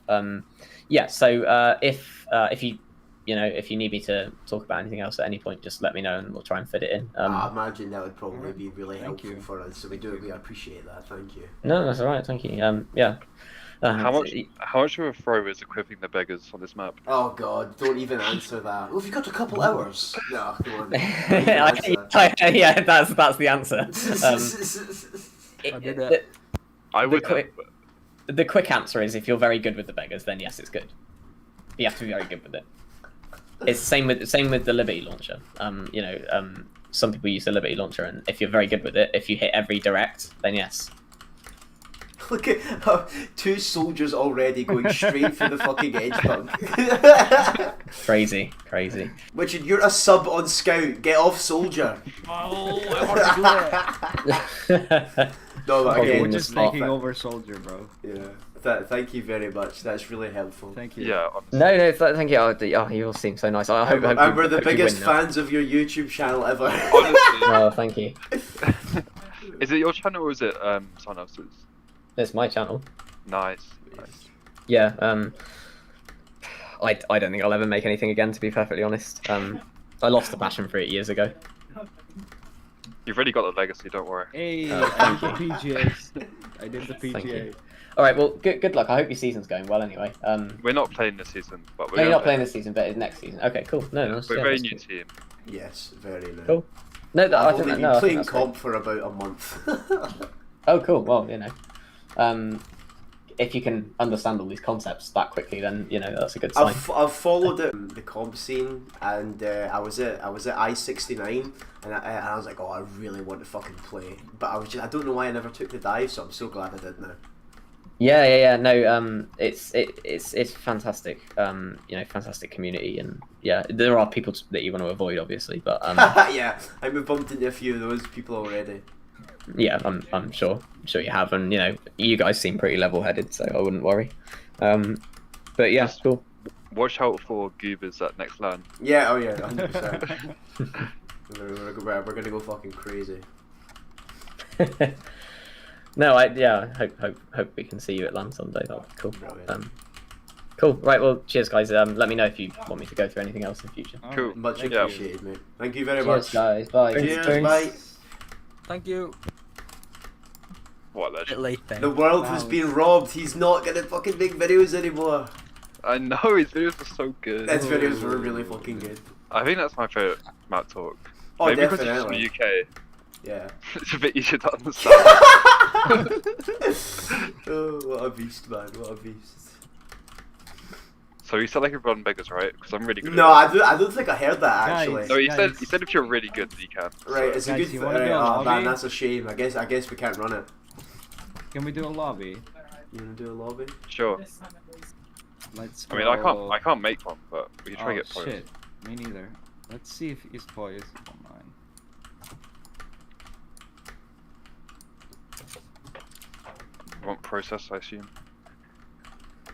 Yeah. So if you need me to talk about anything else at any point, just let me know and we'll try and fit it in. I imagine that would probably be really Thank helpful you. for us, so we appreciate that. Thank you. No, that's all right. Thank you. Yeah. How much of a throw is equipping the beggars on this map? Oh God, don't even answer that. Well, have you got a couple hours? No, come on. Don't even answer. Yeah, that's the answer. I did it. I would. The quick answer is if you're very good with the beggars, then yes, it's good. You have to be very good with it. It's the same with the Liberty launcher. Some people use the Liberty launcher, and if you're very good with it, if you hit every direct, then yes. Look at two soldiers already going straight for the fucking edge bug. Crazy. Richard, you're a sub on scout. Get off, soldier. Oh, I want to do it. No, but Okay, again, We're in just the taking over soldier, bro. Yeah. Thank you very much. That's really helpful. Thank you. Yeah. Honestly. No, thank you. Oh, you all seem so nice. I hope And we're the hope you biggest win now. fans of your YouTube channel ever. Honestly, Oh, thank you. is it your channel or is it someone else's? It's my channel. Nice. Yeah. I don't think I'll ever make anything again, to be perfectly honest. I lost the passion for it years ago. You've already got the legacy. Don't worry. Hey, Thank I did the PGAs. I did the Thank PGA. you. All right. Well, good luck. I hope your season's going well. Anyway. We're not playing this season, but we're No, you're gonna not playing this season, but it's next season. Okay, cool. No, that's, We're a yeah, very that's new good. team. Yes, very nice. Cool. No, I I've think only that, been no, I think playing that's great. comp for about a month. Oh, cool. Well, if you can understand all these concepts that quickly, then that's a good sign. I've followed the comp scene, and I was at I-69, and I was like, oh, I really want to fucking play, but I don't know why I never took the dive, so I'm so glad I did now. Yeah. No, it's fantastic. Fantastic community, and yeah, there are people that you want to avoid, obviously, but Yeah, I've bumped into a few of those people already. Yeah, I'm sure you have, and you know, you guys seem pretty level-headed, so I wouldn't worry. But yeah, Just- cool. Watch out for Goobers at next LAN. Yeah, oh yeah, 100%. We're gonna go fucking crazy. No, hope we can see you at LAN someday. That'd be cool. Brilliant. Cool. Right. Well, cheers, guys. Let me know if you want me to go through anything else in the future. All Cool. right. Much Thank appreciated, mate. Thank you very Cheers, much. guys. Bye. Cheers, bye. Thank you. What a Bit legend. late then. The world has been robbed. He's not gonna fucking make videos anymore. I know, his videos were so good. His videos were really fucking good. I think that's my favourite Matt talk. Oh, Maybe because definitely. it's from the UK. Yeah. It's a bit easier to understand. Oh, what a beast, man! What a beast. So you said I could run beggars, right? Because I'm really good No, at I don't think I heard that actually. Guys. No, you Guys. said if you're really good, then you can. Right, it's a Guys, good. you wanna do a Oh man, lobby? that's a shame. I guess we can't run it. Can we do a lobby? You wanna do a lobby? Sure. Let's I go. mean, I can't make one, but we can try to get points. Shit. Me neither. Let's see if his boy is online. You want process, I assume.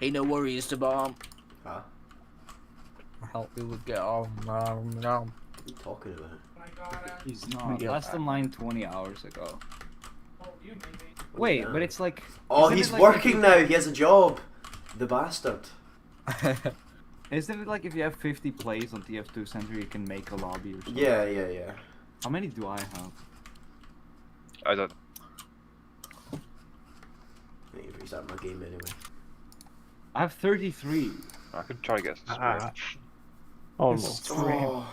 Ain't no worries to bomb. Huh? I'll help you with get on. What are you talking about? He's not. Yeah. Last online 20 hours ago. Wait, but it's like. Oh, isn't he's it like working now. He has a job. The bastard. Isn't it like if you have 50 plays on TF2 Center, you can make a lobby or something? Yeah. How many do I have? I don't. I need to restart my game anyway. I have 33. I could try to get some. Almost. Oh.